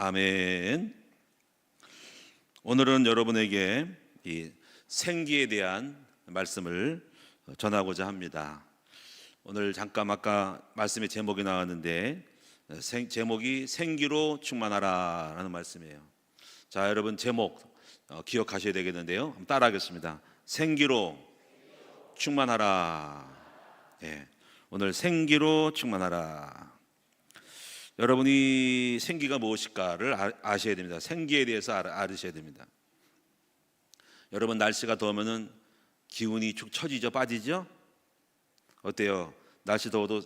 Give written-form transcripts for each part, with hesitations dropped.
아멘. 오늘은 여러분에게 이 생기에 대한 말씀을 전하고자 합니다. 오늘 잠깐 아까 말씀의 제목이 나왔는데 제목이 생기로 충만하라 라는 말씀이에요. 자, 여러분 제목 기억하셔야 되겠는데요. 한번 따라하겠습니다. 생기로 충만하라. 네, 오늘 생기로 충만하라. 여러분이 생기가 무엇일까를 아셔야 됩니다. 생기에 대해서 알으셔야 됩니다. 여러분 날씨가 더우면은 기운이 축 처지죠, 빠지죠? 어때요? 날씨 더워도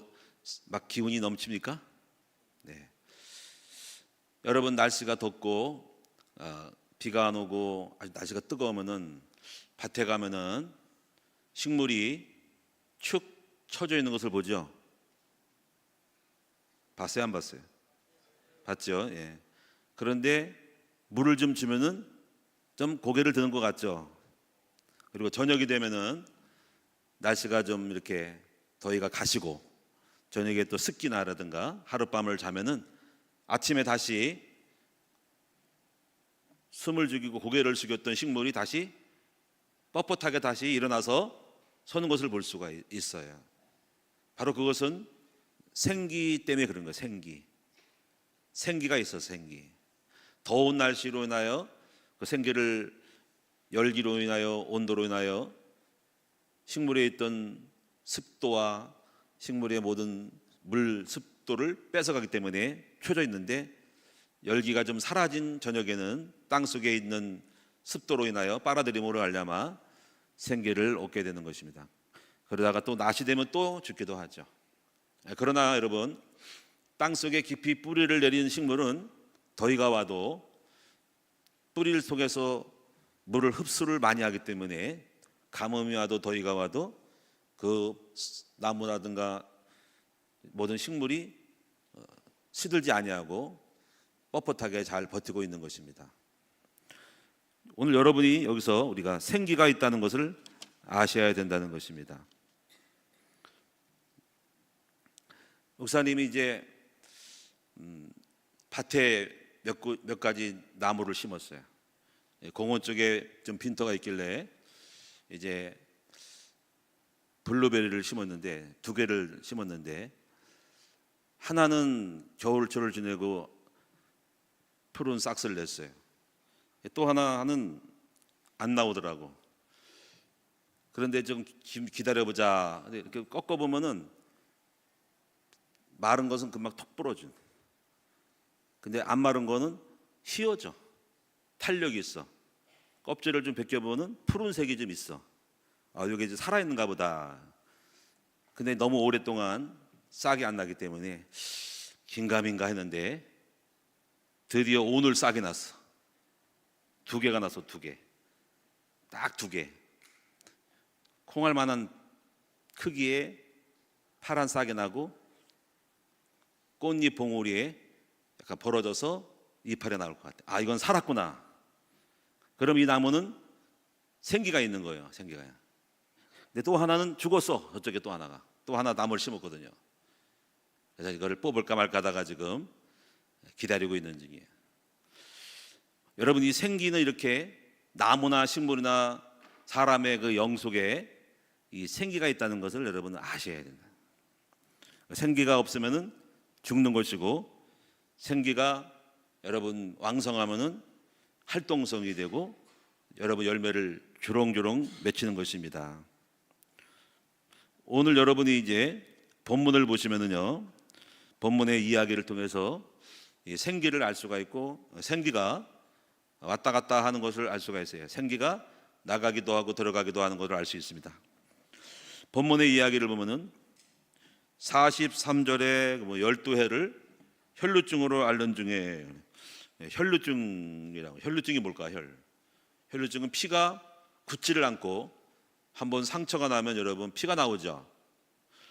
막 기운이 넘칩니까? 네. 여러분 날씨가 덥고 비가 안 오고 아주 날씨가 뜨거우면은 밭에 가면은 식물이 축 처져 있는 것을 보죠. 봤어요, 안 봤어요? 봤죠. 예. 그런데 물을 좀 주면은 좀 고개를 드는 것 같죠. 그리고 저녁이 되면은 날씨가 좀 이렇게 더위가 가시고 저녁에 또 습기나라든가 하룻밤을 자면은 아침에 다시 숨을 죽이고 고개를 숙였던 식물이 다시 뻣뻣하게 다시 일어나서 서는 것을 볼 수가 있어요. 바로 그것은 생기 때문에 그런 거예요. 생기가 있어. 생기. 더운 날씨로 인하여 그 생기를 열기로 인하여 온도로 인하여 식물에 있던 습도와 식물의 모든 물 습도를 뺏어가기 때문에 켜져 있는데 열기가 좀 사라진 저녁에는 땅속에 있는 습도로 인하여 빨아들임으로 말미암아 생기를 얻게 되는 것입니다. 그러다가 또 낮이 되면 또 죽기도 하죠. 그러나 여러분 땅속에 깊이 뿌리를 내린 식물은 더위가 와도 뿌리를 속에서 물을 흡수를 많이 하기 때문에 가뭄이 와도 더위가 와도 그 나무라든가 모든 식물이 시들지 아니하고 뻣뻣하게 잘 버티고 있는 것입니다. 오늘 여러분이 여기서 우리가 생기가 있다는 것을 아셔야 된다는 것입니다. 목사님이 이제 밭에 몇 가지 나무를 심었어요. 공원 쪽에 좀 빈터가 있길래 이제 블루베리를 심었는데 두 개를 심었는데 하나는 겨울철을 지내고 푸른 싹스를 냈어요. 또 하나는 안 나오더라고. 그런데 좀 기다려보자. 이렇게 꺾어보면은 마른 것은 금방 톡 부러져. 근데 안 마른 거는 휘어져. 탄력이 있어. 껍질을 좀 벗겨보면 푸른색이 좀 있어. 이게 이제 살아있는가 보다. 근데 너무 오랫동안 싹이 안 나기 때문에 긴가민가 했는데 드디어 오늘 싹이 났어. 두 개가 났어. 두 개. 딱 두 개. 콩알 만한 크기의 파란 싹이 나고 꽃잎 봉우리에 약간 벌어져서 이파리 나올 것 같아. 이건 살았구나. 그럼 이 나무는 생기가 있는 거예요. 생기가요. 근데 또 하나는 죽었어. 저쪽에 또 하나가. 또 하나 나무를 심었거든요. 그래서 이거를 뽑을까 말까 하다가 지금 기다리고 있는 중이에요. 여러분 이 생기는 이렇게 나무나 식물이나 사람의 그 영 속에 이 생기가 있다는 것을 여러분은 아셔야 된다. 생기가 없으면은 죽는 것이고 생기가 여러분 왕성하면은 활동성이 되고 여러분 열매를 주렁주렁 맺히는 것입니다. 오늘 여러분이 이제 본문을 보시면은요, 본문의 이야기를 통해서 이 생기를 알 수가 있고 생기가 왔다 갔다 하는 것을 알 수가 있어요. 생기가 나가기도 하고 들어가기도 하는 것을 알 수 있습니다. 본문의 이야기를 보면은 43절에 12해를 혈루증으로 앓는 중에 혈루증이라고. 혈루증이 뭘까? 혈루증은 피가 굳지를 않고 한번 상처가 나면 여러분 피가 나오죠.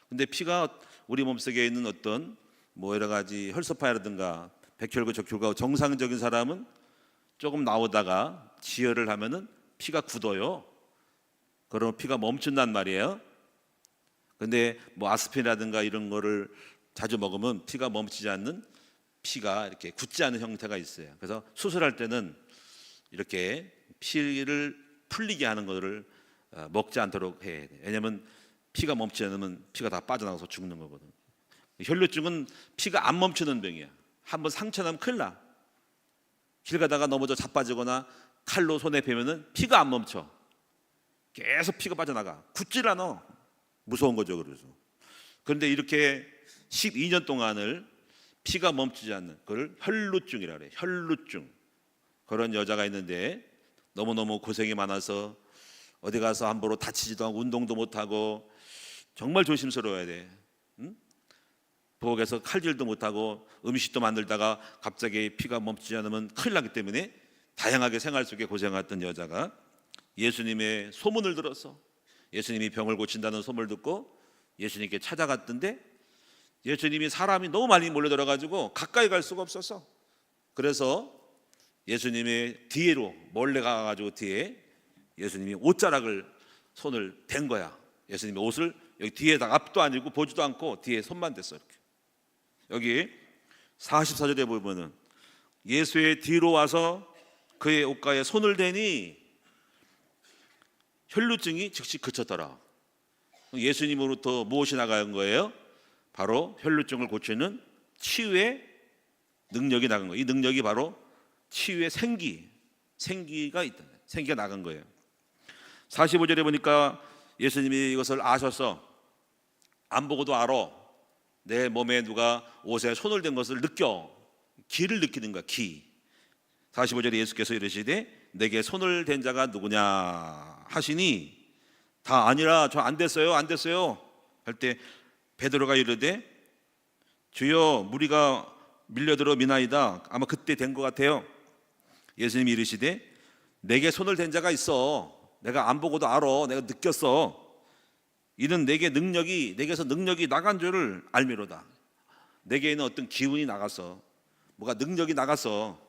근데 피가 우리 몸속에 있는 어떤 여러 가지 혈소파라든가 백혈구, 적혈구 정상적인 사람은 조금 나오다가 지혈을 하면은 피가 굳어요. 그러면 피가 멈춘단 말이에요. 근데 아스피린이라든가 이런 거를 자주 먹으면 피가 멈추지 않는 피가 이렇게 굳지 않은 형태가 있어요. 그래서 수술할 때는 이렇게 피를 풀리게 하는 것을 먹지 않도록 해야 돼요. 왜냐하면 피가 멈추지 않으면 피가 다 빠져나가서 죽는 거거든. 혈루증은 피가 안 멈추는 병이야. 한번 상처 나면 큰일 나. 길 가다가 넘어져 자빠지거나 칼로 손에 베면은 피가 안 멈춰. 계속 피가 빠져나가. 굳질 않아. 무서운 거죠. 그래서. 그런데 이렇게 12년 동안을 피가 멈추지 않는 그걸 혈루증이라 그래. 혈루증. 그런 여자가 있는데 너무너무 고생이 많아서 어디 가서 함부로 다치지도 않고 운동도 못하고 정말 조심스러워야 돼. 응? 부엌에서 칼질도 못하고 음식도 만들다가 갑자기 피가 멈추지 않으면 큰일 나기 때문에 다양하게 생활 속에 고생했던 여자가 예수님의 소문을 들어서 예수님이 병을 고친다는 소문을 듣고 예수님께 찾아갔던데 예수님이 사람이 너무 많이 몰려들어가지고 가까이 갈 수가 없어서 그래서 예수님의 뒤로 몰래 가가지고 뒤에 예수님이 옷자락을 손을 댄 거야. 예수님의 옷을 여기 뒤에다가 앞도 아니고 보지도 않고 뒤에 손만 댔어. 이렇게. 여기 44절에 보면은 예수의 뒤로 와서 그의 옷가에 손을 대니 혈루증이 즉시 그쳤더라. 예수님으로부터 무엇이 나간 거예요? 바로 혈루증을 고치는 치유의 능력이 나간 거예요. 이 능력이 바로 치유의 생기가 있다. 생기가 나간 거예요. 45절에 보니까 예수님이 이것을 아셔서 안 보고도 알아. 내 몸에 누가 옷에 손을 댄 것을 느껴. 기를 느끼는 거야. 기. 45절에 예수께서 이르시되 내게 손을 댄 자가 누구냐 하시니 다 아니라 저 안 됐어요 할 때 베드로가 이르되 주여 무리가 밀려들어 미나이다. 아마 그때 된 것 같아요. 예수님이 이르시되 내게 손을 댄 자가 있어. 내가 안 보고도 알아. 내가 느꼈어. 이는 내게서 능력이 나간 줄을 알미로다. 내게 있는 어떤 기운이 나갔어. 뭐가 능력이 나갔어.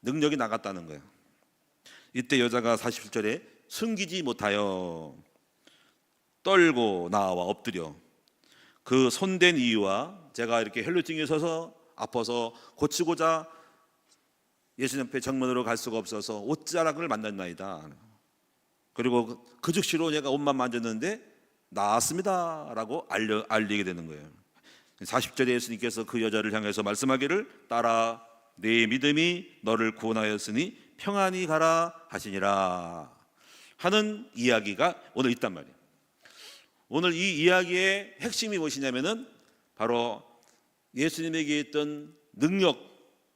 능력이 나갔다는 거예요. 이때 여자가 47절에 숨기지 못하여 떨고 나와 엎드려 그 손댄 이유와 제가 이렇게 혈루증이 있어서 아파서 고치고자 예수님 앞에 정문으로 갈 수가 없어서 옷자락을 만났나이다. 그리고 그 즉시로 얘가 옷만 만졌는데 나았습니다 라고 알리게 되는 거예요. 40절에 예수님께서 그 여자를 향해서 말씀하기를 따라 네 믿음이 너를 구원하였으니 평안히 가라 하시니라 하는 이야기가 오늘 있단 말이에요. 오늘 이 이야기의 핵심이 무엇이냐면은 바로 예수님에게 있던 능력,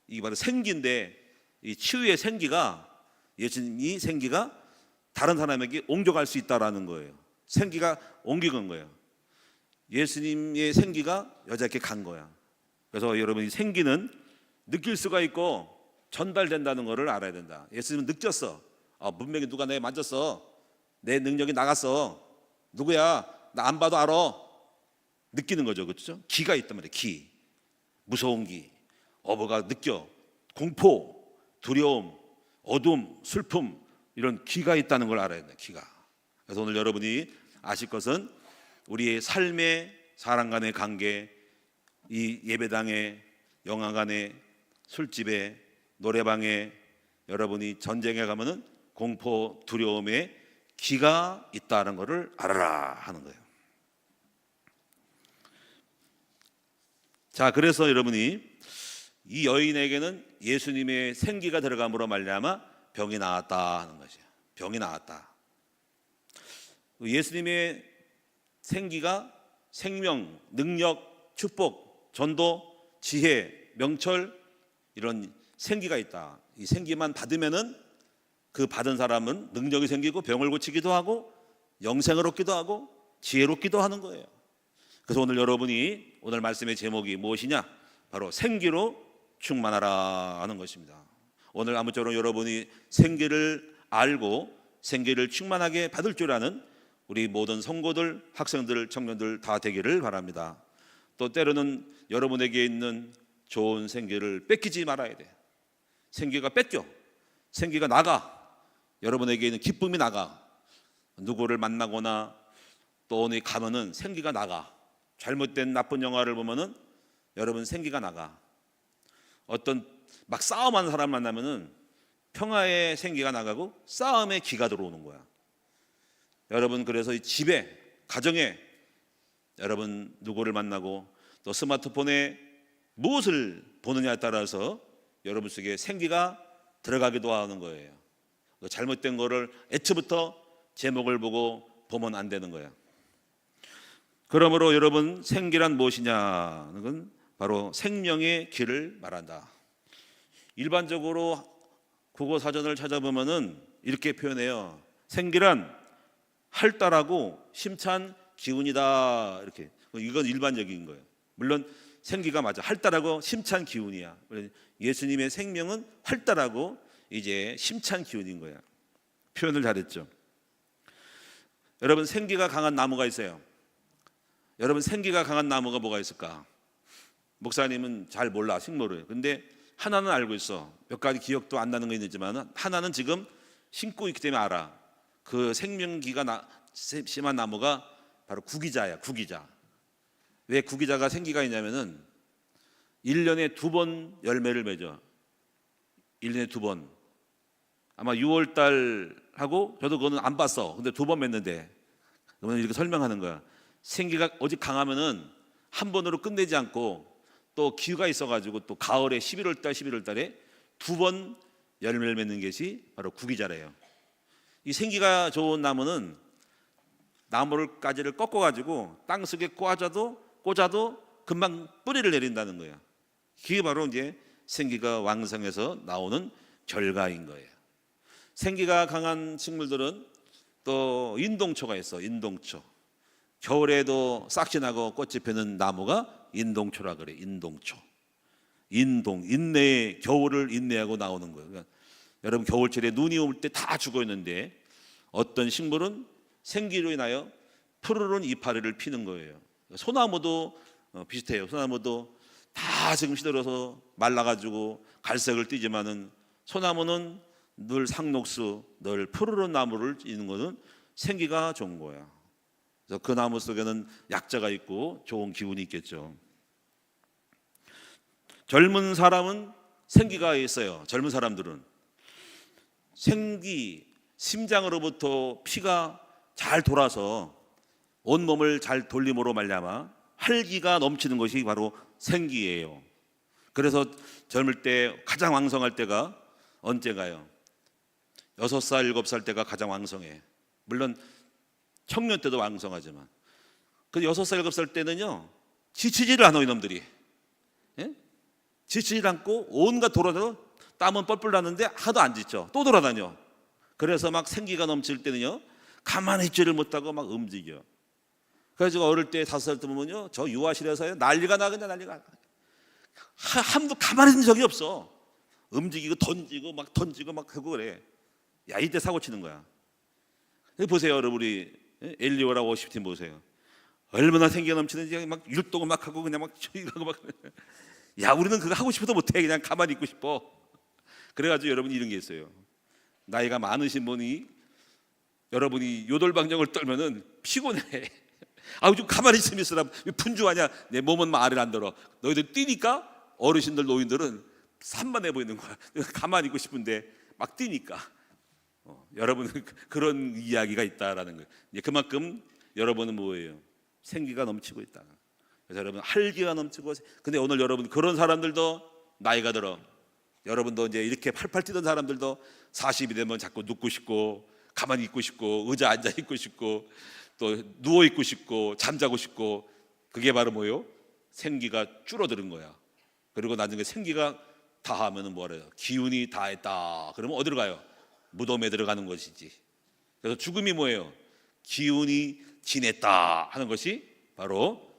이게 바로 생기인데 이 치유의 생기가 예수님이 생기가 다른 사람에게 옮겨갈 수 있다라는 거예요. 생기가 옮기는 거예요. 예수님의 생기가 여자에게 간 거야. 그래서 여러분 이 생기는 느낄 수가 있고 전달된다는 것을 알아야 된다. 예수님은 느꼈어. 분명히 누가 내 만졌어. 내 능력이 나갔어. 누구야? 나 안 봐도 알아. 느끼는 거죠. 그렇죠? 기가 있단 말이에요. 기. 무서운 기. 어부가 느껴. 공포, 두려움, 어둠, 슬픔 이런 기가 있다는 걸 알아야 된다. 기가. 그래서 오늘 여러분이 아실 것은 우리의 삶의 사람 간의 관계, 이 예배당에, 영화관에, 술집에, 노래방에 여러분이 전쟁에 가면은 공포, 두려움에 기가 있다는 것을 알아라 하는 거예요. 자, 그래서 여러분이 이 여인에게는 예수님의 생기가 들어감으로 말미암아 병이 나았다 하는 것이에요. 병이 나았다. 예수님의 생기가 생명, 능력, 축복, 전도, 지혜, 명철 이런 생기가 있다. 이 생기만 받으면은 그 받은 사람은 능력이 생기고 병을 고치기도 하고 영생을 얻기도 하고 지혜롭기도 하는 거예요. 그래서 오늘 여러분이 오늘 말씀의 제목이 무엇이냐? 바로 생기로 충만하라 하는 것입니다. 오늘 아무쪼록 여러분이 생기를 알고 생기를 충만하게 받을 줄 아는 우리 모든 성도들, 학생들, 청년들 다 되기를 바랍니다. 또 때로는 여러분에게 있는 좋은 생기를 뺏기지 말아야 돼. 생기가 뺏겨. 생기가 나가. 여러분에게 있는 기쁨이 나가. 누구를 만나거나 또 어디 가면은 생기가 나가. 잘못된 나쁜 영화를 보면은 여러분 생기가 나가. 어떤 막 싸움하는 사람 만나면은 평화의 생기가 나가고 싸움의 기가 들어오는 거야. 여러분, 그래서 이 집에, 가정에 여러분 누구를 만나고 또 스마트폰에 무엇을 보느냐에 따라서 여러분 속에 생기가 들어가기도 하는 거예요. 잘못된 거를 애초부터 제목을 보고 보면 안 되는 거야. 그러므로 여러분, 생기란 무엇이냐는 건 바로 생명의 길을 말한다. 일반적으로 국어 사전을 찾아보면은 이렇게 표현해요. 생기란 활달하고 심찬 기운이다. 이렇게. 이건 일반적인 거예요. 물론 생기가 맞아. 활달하고 심찬 기운이야. 예수님의 생명은 활달하고 이제 심찬 기운인 거야. 표현을 잘했죠. 여러분, 생기가 강한 나무가 있어요. 여러분, 생기가 강한 나무가 뭐가 있을까? 목사님은 잘 몰라, 식물을. 근데 하나는 알고 있어. 몇 가지 기억도 안 나는 거 있지만 하나는 지금 심고 있기 때문에 알아. 그 생명기가 심한 나무가 바로 구기자야. 구기자. 왜 구기자가 생기가 있냐면은 1년에 2번 열매를 맺어. 1년에 2번. 아마 6월달 하고, 저도 그거는 안 봤어. 근데 2번 맺는데, 그러면 이렇게 설명하는 거야. 생기가 오직 강하면은 한 번으로 끝내지 않고 또 기후가 있어가지고 또 가을에 11월 달에 2번 열매를 맺는 것이 바로 구기자래요. 이 생기가 좋은 나무는 나무를 가지를 꺾어가지고 땅 속에 꽂아도 금방 뿌리를 내린다는 거예요. 그게 바로 이제 생기가 왕성해서 나오는 결과인 거예요. 생기가 강한 식물들은 또 인동초가 있어. 인동초. 겨울에도 싹지나고 꽃이 피는 나무가 인동초라 그래. 인동초. 인내의 겨울을 인내하고 나오는 거예요. 그러니까 여러분, 겨울철에 눈이 올 때 다 죽어 있는데 어떤 식물은 생기로 인하여 푸르른 이파리를 피는 거예요. 소나무도 비슷해요. 소나무도 다 지금 시들어서 말라가지고 갈색을 띠지만은 소나무는 늘 상록수, 늘 푸르른 나무를 띠는 것은 생기가 좋은 거야. 그래서 그 나무 속에는 약자가 있고 좋은 기운이 있겠죠. 젊은 사람은 생기가 있어요. 젊은 사람들은 심장으로부터 피가 잘 돌아서 온몸을 잘 돌림으로 말미암아 활기가 넘치는 것이 바로 생기예요. 그래서 젊을 때 가장 왕성할 때가 언제가요? 6살, 7살 때가 가장 왕성해. 물론 청년 때도 왕성하지만 그 6살, 7살 때는요, 지치지를 않아. 이놈들이 지치지 않고 온갖 돌아다녀. 땀은 뻘뻘 나는데 하도 안 지쳐. 또 돌아다녀. 그래서 막 생기가 넘칠 때는요, 가만히 있지를 못하고 막 움직여. 그래서 어릴 때 5살 때 보면요, 저 유아실에서요 난리가 나. 그냥 난리가. 한도 가만히 있는 적이 없어. 움직이고 던지고 막 하고 그래. 야, 이때 사고 치는 거야. 보세요, 여러분, 우리 엘리오라 워십팀 보세요. 얼마나 생기가 넘치는지 막 율동을 막 하고 그냥 막 이러고 막. 야, 우리는 그거 하고 싶어도 못해. 그냥 가만히 있고 싶어. 그래가지고 여러분, 이런 게 있어요. 나이가 많으신 분이 여러분이 요돌방정을 떨면은 피곤해. 아우, 좀 가만히 있으면 있어라. 분주하냐? 내 몸은 막 아래를 안 들어. 너희들 뛰니까 어르신들, 노인들은 산만해 보이는 거야. 가만히 있고 싶은데 막 뛰니까. 여러분은 그런 이야기가 있다라는 거예요. 그만큼 여러분은 뭐예요? 생기가 넘치고 있다. 그래서 여러분, 활기가 넘치고. 근데 오늘 여러분, 그런 사람들도 나이가 들어. 여러분도 이제 이렇게 팔팔 뛰던 사람들도 40이 되면 자꾸 눕고 싶고, 가만히 있고 싶고, 의자 앉아 있고 싶고, 또 누워 있고 싶고, 잠자고 싶고. 그게 바로 뭐예요? 생기가 줄어드는 거야. 그리고 나중에 생기가 다하면은 뭐래요? 기운이 다했다. 그러면 어디로 가요? 무덤에 들어가는 것이지. 그래서 죽음이 뭐예요? 기운이 지냈다 하는 것이 바로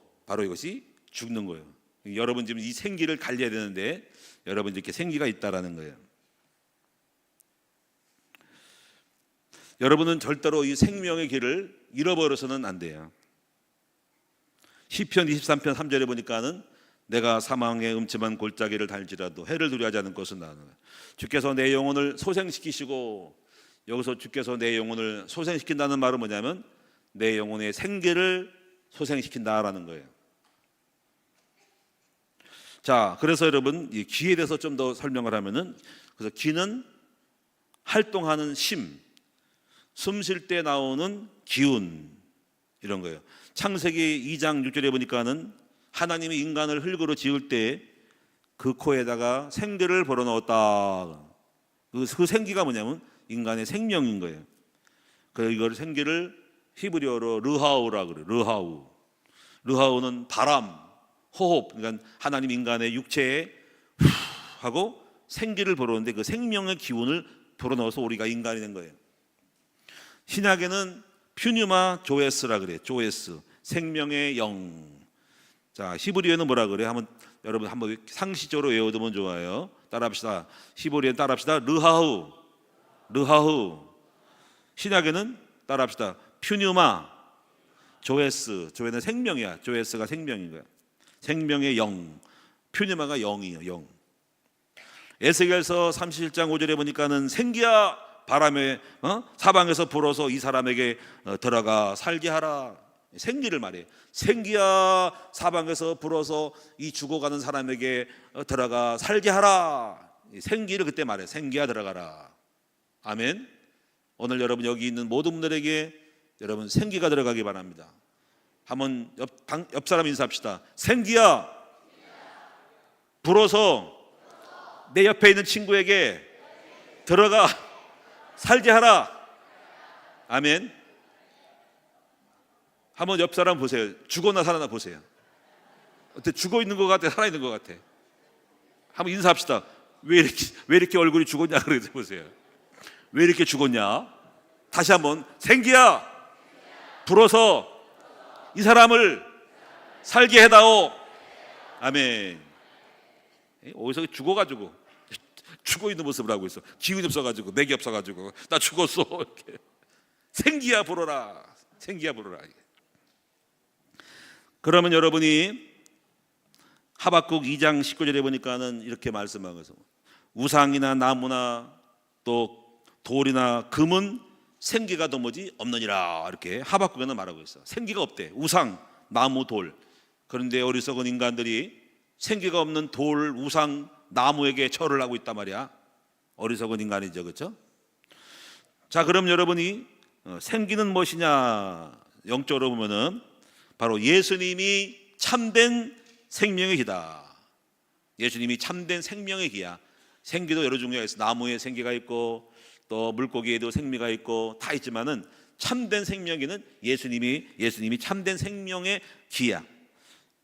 이것이 죽는 거예요. 여러분, 지금 이 생기를 관리해야 되는데 여러분, 이렇게 생기가 있다라는 거예요. 여러분은 절대로 이 생명의 길을 잃어버려서는 안 돼요. 시편 23편 3절에 보니까는 내가 사망의 음침한 골짜기를 달지라도 해를 두려워하지 않을 것은 나는 주께서 내 영혼을 소생시키시고, 여기서 주께서 내 영혼을 소생시킨다는 말은 뭐냐면 내 영혼의 생기를 소생시킨다라는 거예요. 자, 그래서 여러분 이 기에 대해서 좀 더 설명을 하면은, 그래서 기는 활동하는 숨 쉴 때 나오는 기운, 이런 거예요. 창세기 2장 6절에 보니까는 하나님이 인간을 흙으로 지을 때 그 코에다가 생기를 불어넣었다. 그 생기가 뭐냐면 인간의 생명인 거예요. 그래서 이걸 생기를 히브리어로 르하우라 그래요. 르하우는 바람, 호흡. 그러니까 하나님 인간의 육체에 후 하고 생기를 불어넣는데 그 생명의 기운을 불어넣어서 우리가 인간이 된 거예요. 신약에는 퓨뉴마 조에스라 그래요. 조에스, 생명의 영. 자, 히브리어는 뭐라 그래요? 여러분 한번 상시적으로 외워두면 좋아요. 따라합시다. 히브리어 따라합시다. 르하우. 신약에는 따라합시다. 퓨뉴마 조에스. 조에는 생명이야. 조에스가 생명인 거야. 생명의 영. 퓨뉴마가 영이에요. 영. 에스겔서 37장 5절에 보니까는 생기야 바람에 사방에서 불어서 이 사람에게 들어가 살게 하라. 생기를 말해요. 생기야 사방에서 불어서 이 죽어가는 사람에게 들어가 살게 하라. 생기를 그때 말해요. 생기야 들어가라. 아멘. 오늘 여러분 여기 있는 모든 분들에게 여러분 생기가 들어가기 바랍니다. 한번 옆 사람 인사합시다. 생기야 불어서 내 옆에 있는 친구에게 들어가 살게 하라. 아멘. 한번 옆 사람 보세요. 죽었나 살아나 보세요. 어때? 죽어 있는 것 같아? 살아 있는 것 같아? 한번 인사합시다. 왜 이렇게 얼굴이 죽었냐 그래서 보세요. 왜 이렇게 죽었냐? 다시 한번 생기야 불어서 이 사람을 살게 해다오. 아멘. 어디서 죽어가지고 죽어 있는 모습을 하고 있어. 기운이 없어가지고 맥이 없어가지고 나 죽었어 이렇게. 생기야 불어라. 생기야 불어라. 그러면 여러분이 하박국 2장 19절에 보니까는 이렇게 말씀하고 있어요. 우상이나 나무나 또 돌이나 금은 생기가 도무지 없느니라. 이렇게 하박국에는 말하고 있어. 생기가 없대. 우상, 나무, 돌. 그런데 어리석은 인간들이 생기가 없는 돌, 우상, 나무에게 절을 하고 있단 말이야. 어리석은 인간이죠, 그렇죠? 자, 그럼 여러분이 생기는 무엇이냐? 영적으로 보면은 바로 예수님이 참된 생명의 기다. 예수님이 참된 생명의 기야. 생기도 여러 종류가 있어. 나무에 생기가 있고 또 물고기에도 생미가 있고 다 있지만은 참된 생명기는 예수님이 참된 생명의 기야.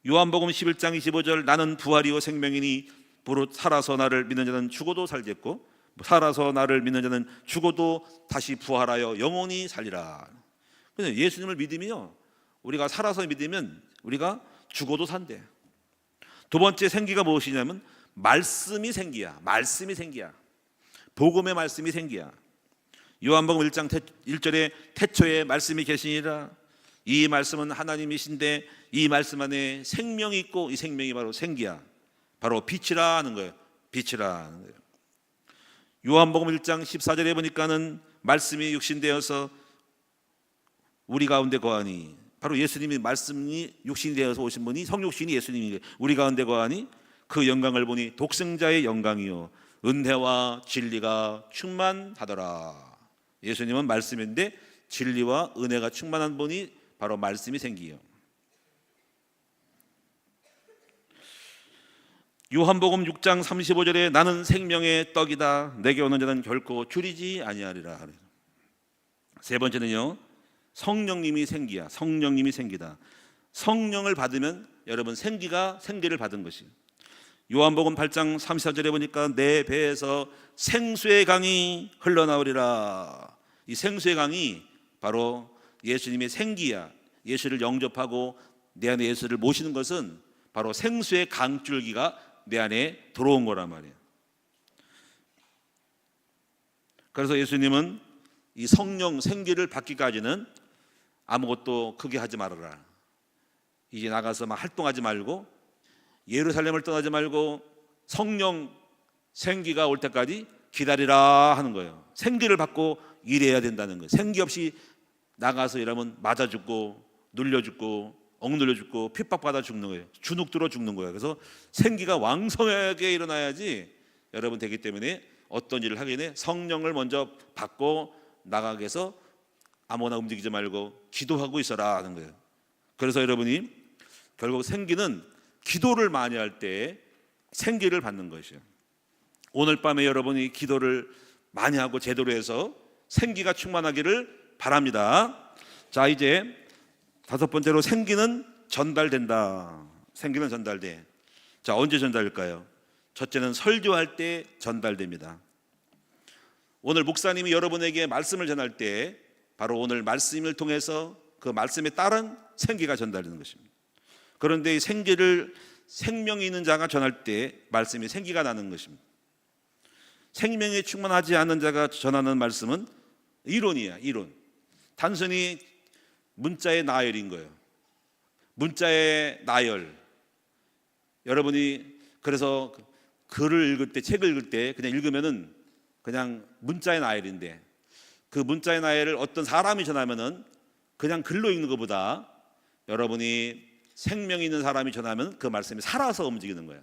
요한복음 11장 25절 나는 부활이요 생명이니 부릇 살아서 나를 믿는 자는 죽어도 살겠고 살아서 나를 믿는 자는 죽어도 다시 부활하여 영원히 살리라. 근데 예수님을 믿으면요, 우리가 살아서 믿으면 우리가 죽어도 산대. 두 번째 생기가 무엇이냐면 말씀이 생기야. 말씀이 생기야. 복음의 말씀이 생기야. 요한복음 1장 1절에 태초에 말씀이 계시니라. 이 말씀은 하나님이신데 이 말씀 안에 생명이 있고 이 생명이 바로 생기야. 바로 빛이라 하는 거예요. 빛이라 하는 거예요. 요한복음 1장 14절에 보니까는 말씀이 육신되어서 우리 가운데 거하니, 바로 예수님이 말씀이 육신이 되어서 오신 분이 성육신이 예수님이 우리 가운데 거하니 그 영광을 보니 독생자의 영광이요 은혜와 진리가 충만하더라. 예수님은 말씀인데 진리와 은혜가 충만한 분이 바로 말씀이 생기요. 요한복음 6장 35절에 나는 생명의 떡이다. 내게 오는 자는 결코 줄이지 아니하리라. 세 번째는요, 성령님이 생기야. 성령님이 생기다. 성령을 받으면 여러분 생기를 받은 것이. 요한복음 8장 34절에 보니까 내 배에서 생수의 강이 흘러나오리라. 이 생수의 강이 바로 예수님의 생기야. 예수를 영접하고 내 안에 예수를 모시는 것은 바로 생수의 강줄기가 내 안에 들어온 거란 말이에요. 그래서 예수님은 이 성령 생기를 받기까지는 아무것도 크게 하지 말아라. 이제 나가서 막 활동하지 말고 예루살렘을 떠나지 말고 성령 생기가 올 때까지 기다리라 하는 거예요. 생기를 받고 일해야 된다는 거예요. 생기 없이 나가서 일하면 맞아 죽고 눌려 죽고 억눌려 죽고 핍박받아 죽는 거예요. 주눅 들어 죽는 거예요. 그래서 생기가 왕성하게 일어나야지 여러분 되기 때문에 어떤 일을 하기 전에 성령을 먼저 받고 나가게 해서 아무나 움직이지 말고 기도하고 있어라 하는 거예요. 그래서 여러분이 결국 생기는 기도를 많이 할 때 생기를 받는 것이에요. 오늘 밤에 여러분이 기도를 많이 하고 제대로 해서 생기가 충만하기를 바랍니다. 자, 이제 다섯 번째로 생기는 전달된다. 생기는 전달돼. 자, 언제 전달될까요? 첫째는 설교할 때 전달됩니다. 오늘 목사님이 여러분에게 말씀을 전할 때 바로 오늘 말씀을 통해서 그 말씀에 따른 생기가 전달되는 것입니다. 그런데 이 생기를 생명이 있는 자가 전할 때 말씀이 생기가 나는 것입니다. 생명이 충만하지 않은 자가 전하는 말씀은 이론이야, 이론. 단순히 문자의 나열인 거예요. 문자의 나열. 여러분이 그래서 글을 읽을 때, 책을 읽을 때 그냥 읽으면은 그냥 문자의 나열인데 그 문자의 나열을 어떤 사람이 전하면은 그냥 글로 읽는 것보다 여러분이 생명이 있는 사람이 전하면 그 말씀이 살아서 움직이는 거예요.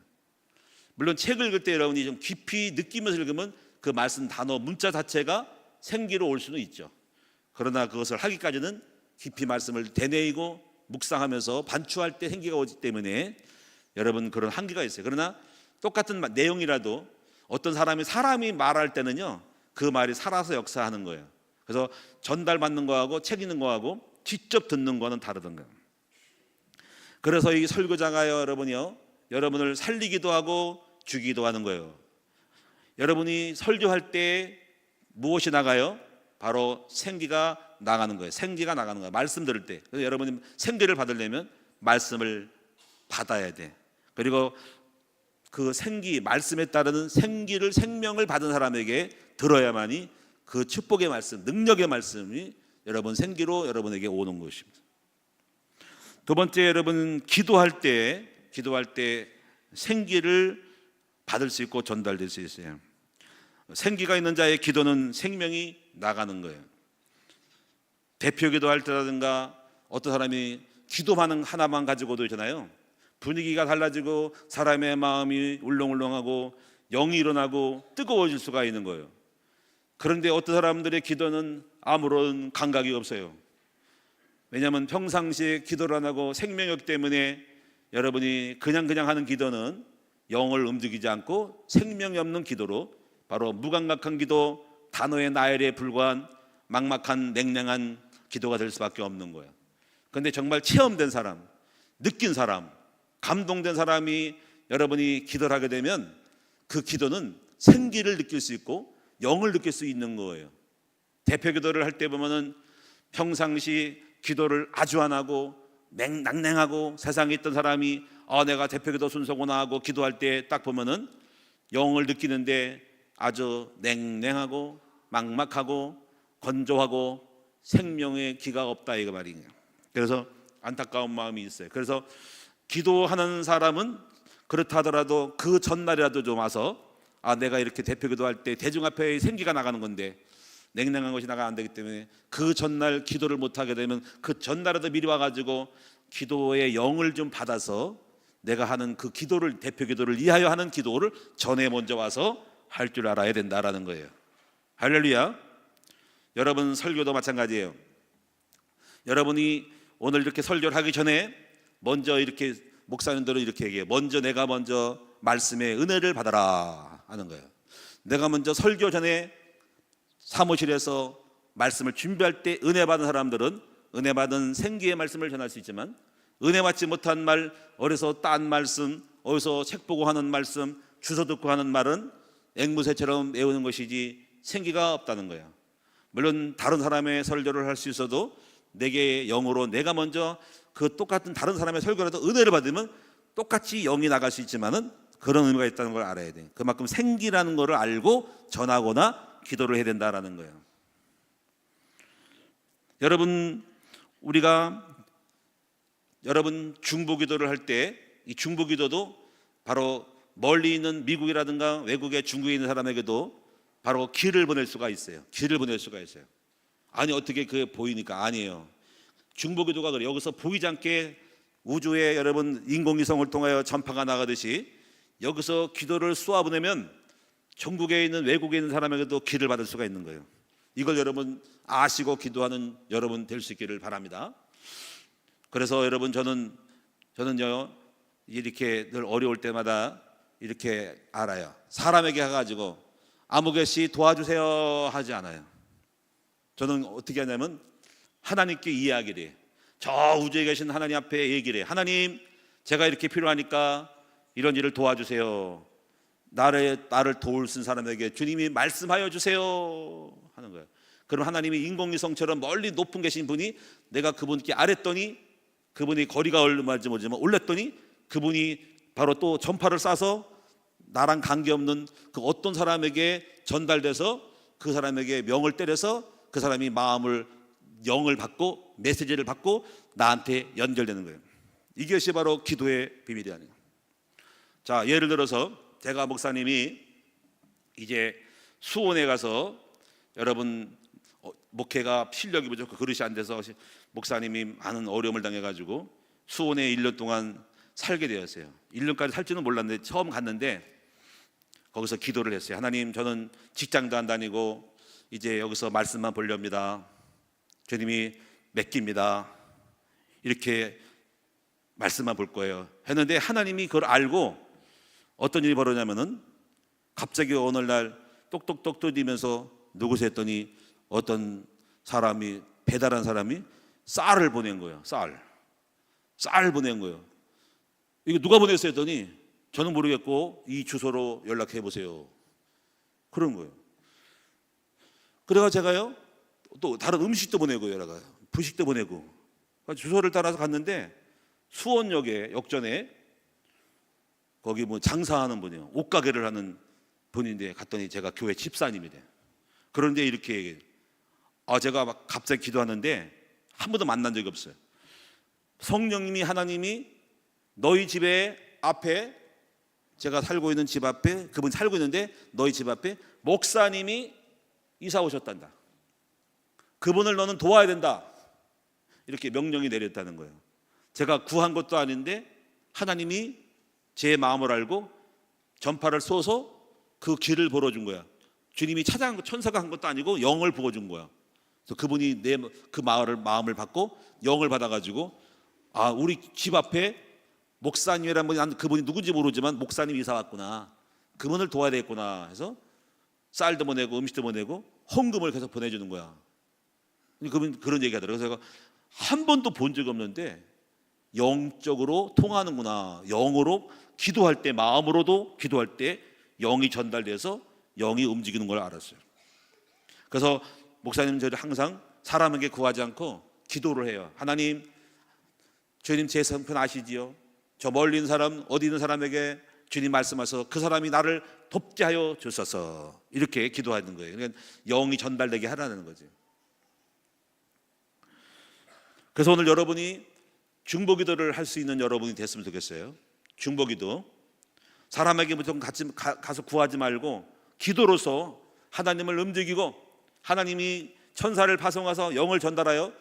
물론 책을 읽을 때 여러분이 좀 깊이 느끼면서 읽으면 그 말씀 단어 문자 자체가 생기로 올 수는 있죠. 그러나 그것을 하기까지는 깊이 말씀을 되뇌이고 묵상하면서 반추할 때 생기가 오기 때문에 여러분 그런 한계가 있어요. 그러나 똑같은 내용이라도 어떤 사람이 말할 때는요 그 말이 살아서 역사하는 거예요. 그래서 전달받는 거하고 책 읽는 거하고 직접 듣는 거는 다르던 거예요. 그래서 이 설교자가 여러분이요 여러분을 살리기도 하고 주기도 하는 거예요. 여러분이 설교할 때 무엇이 나가요? 바로 생기가 나가는 거예요. 생기가 나가는 거예요. 말씀 들을 때. 그래서 여러분이 생기를 받으려면 말씀을 받아야 돼. 그리고 그 생기, 말씀에 따르는 생기를 생명을 받은 사람에게 들어야만이 그 축복의 말씀, 능력의 말씀이 여러분 생기로 여러분에게 오는 것입니다. 두 번째, 여러분 기도할 때 생기를 받을 수 있고 전달될 수 있어요. 생기가 있는 자의 기도는 생명이 나가는 거예요. 대표 기도할 때라든가 어떤 사람이 기도만 하나만 가지고도 있잖아요. 분위기가 달라지고 사람의 마음이 울렁울렁하고 영이 일어나고 뜨거워질 수가 있는 거예요. 그런데 어떤 사람들의 기도는 아무런 감각이 없어요. 왜냐하면 평상시에 기도를 안 하고 생명력 때문에 여러분이 그냥 하는 기도는 영을 움직이지 않고 생명이 없는 기도로 바로 무감각한 기도, 단어의 나열에 불과한 막막한 냉랭한 기도가 될 수밖에 없는 거예요. 그런데 정말 체험된 사람, 느낀 사람, 감동된 사람이 여러분이 기도를 하게 되면 그 기도는 생기를 느낄 수 있고 영을 느낄 수 있는 거예요. 대표 기도를 할 때 보면은 평상시 기도를 아주 안 하고 냉랭하고 세상에 있던 사람이 내가 대표 기도 순서구나 하고 기도할 때 딱 보면은 영을 느끼는데 아주 냉랭하고 막막하고 건조하고 생명의 기가 없다 이거 말이에요. 그래서 안타까운 마음이 있어요. 그래서 기도하는 사람은 그렇다 하더라도 그 전날이라도 좀 와서 내가 이렇게 대표 기도할 때 대중 앞에 생기가 나가는 건데 냉랭한 것이 나가 안 되기 때문에 그 전날 기도를 못하게 되면 그 전날에도 미리 와가지고 기도의 영을 좀 받아서 내가 하는 그 기도를 대표 기도를 위하여 하는 기도를 전에 먼저 와서 할 줄 알아야 된다라는 거예요. 할렐루야. 여러분 설교도 마찬가지예요. 여러분이 오늘 이렇게 설교를 하기 전에 먼저 이렇게 목사님들은 이렇게 얘기해요. 내가 먼저 말씀의 은혜를 받아라 하는 거예요. 내가 먼저 설교 전에 사무실에서 말씀을 준비할 때 은혜 받은 사람들은 은혜 받은 생기의 말씀을 전할 수 있지만 은혜 받지 못한 말, 어디서 딴 말씀, 어디서 책 보고 하는 말씀, 주워 듣고 하는 말은 앵무새처럼 외우는 것이지 생기가 없다는 거예요. 물론 다른 사람의 설교를 할 수 있어도 내게 영으로 내가 먼저 그 똑같은 다른 사람의 설교라도 은혜를 받으면 똑같이 영이 나갈 수 있지만은 그런 의미가 있다는 걸 알아야 돼. 그만큼 생기라는 것을 알고 전하거나 기도를 해야 된다라는 거예요. 여러분 중보기도를 할 때 이 중보기도도 바로 멀리 있는 미국이라든가 외국에 중국에 있는 사람에게도 바로 길을 보낼 수가 있어요. 아니 어떻게 그게 보이니까 아니에요. 중보기도가 그래. 여기서 보이지 않게 우주에 여러분 인공위성을 통하여 전파가 나가듯이 여기서 기도를 쏘아보내면 전국에 있는 외국에 있는 사람에게도 기를 받을 수가 있는 거예요. 이걸 여러분 아시고 기도하는 여러분 될 수 있기를 바랍니다. 그래서 여러분 저는요 이렇게 늘 어려울 때마다 이렇게 알아요. 사람에게 가가지고 아무개씨 도와주세요 하지 않아요. 저는 어떻게 하냐면 하나님께 이야기를 해요. 저 우주에 계신 하나님 앞에 얘기를 해요. 하나님, 제가 이렇게 필요하니까 이런 일을 도와주세요. 나를 도울 수 있는 사람에게 주님이 말씀하여 주세요 하는 거예요. 그럼 하나님이 인공위성처럼 멀리 높은 계신 분이 내가 그분께 아랬더니 그분이 거리가 얼마인지 모르지만 올렸더니 그분이 바로 또 전파를 쏴서 나랑 관계없는 그 어떤 사람에게 전달돼서 그 사람에게 명을 때려서 그 사람이 마음을 영을 받고 메시지를 받고 나한테 연결되는 거예요. 이것이 바로 기도의 비밀이 아니에요. 자, 예를 들어서 제가 목사님이 이제 수원에 가서 여러분 목회가 실력이 부족하고 그릇이 안 돼서 목사님이 많은 어려움을 당해가지고 수원에 1년 동안 살게 되었어요. 1년까지 살지는 몰랐는데 처음 갔는데 거기서 기도를 했어요. 하나님, 저는 직장도 안 다니고 이제 여기서 말씀만 보렵니다. 주님이 맡깁니다. 이렇게 말씀만 볼 거예요 했는데 하나님이 그걸 알고 어떤 일이 벌어냐면은 갑자기 어느 날 똑똑똑 두드리면서 누구세요 했더니 어떤 사람이 배달한 사람이 쌀을 보낸 거예요. 쌀 보낸 거예요. 이거 누가 보냈어요 했더니 저는 모르겠고 이 주소로 연락해 보세요 그런 거예요. 그래가 제가요 또 다른 음식도 보내고 여러 가지 부식도 보내고 주소를 따라서 갔는데 수원역에 역전에 거기 뭐 장사하는 분이에요. 옷가게를 하는 분인데 갔더니 제가 교회 집사님이래요. 그런데 이렇게 얘기해요. 제가 막 갑자기 기도하는데 한 번도 만난 적이 없어요. 성령님이 하나님이 너희 집에 앞에 제가 살고 있는 집 앞에 그분 살고 있는데 너희 집 앞에 목사님이 이사 오셨단다. 그분을 너는 도와야 된다. 이렇게 명령이 내렸다는 거예요. 제가 구한 것도 아닌데 하나님이 제 마음을 알고 전파를 쏘서 그 길을 벌어준 거야. 주님이 찾아간 거 천사가 한 것도 아니고 영을 부어준 거야. 그래서 그분이 그 마음을 받고 영을 받아가지고 우리 집 앞에 목사님이란 분이 그분이 누군지 모르지만 목사님 이사 왔구나. 그분을 도와야 되겠구나 해서 쌀도 보내고 음식도 보내고 헌금을 계속 보내주는 거야. 그분 그런 얘기하더라고요. 그래서 제가 한 번도 본 적이 없는데 영적으로 통하는구나. 영으로 기도할 때 마음으로도 기도할 때 영이 전달돼서 영이 움직이는 걸 알았어요. 그래서 목사님 저를 항상 사람에게 구하지 않고 기도를 해요. 하나님, 주님 제 형편 아시지요? 저 멀리 있는 사람 어디 있는 사람에게 주님 말씀하셔서 그 사람이 나를 돕게 하여 주소서 이렇게 기도하는 거예요. 그러니까 영이 전달되게 하라는 거죠. 그래서 오늘 여러분이 중보기도를 할 수 있는 여러분이 됐으면 좋겠어요. 중보기도 사람에게 무조건 가서 구하지 말고 기도로서 하나님을 움직이고 하나님이 천사를 파송해서 영을 전달하여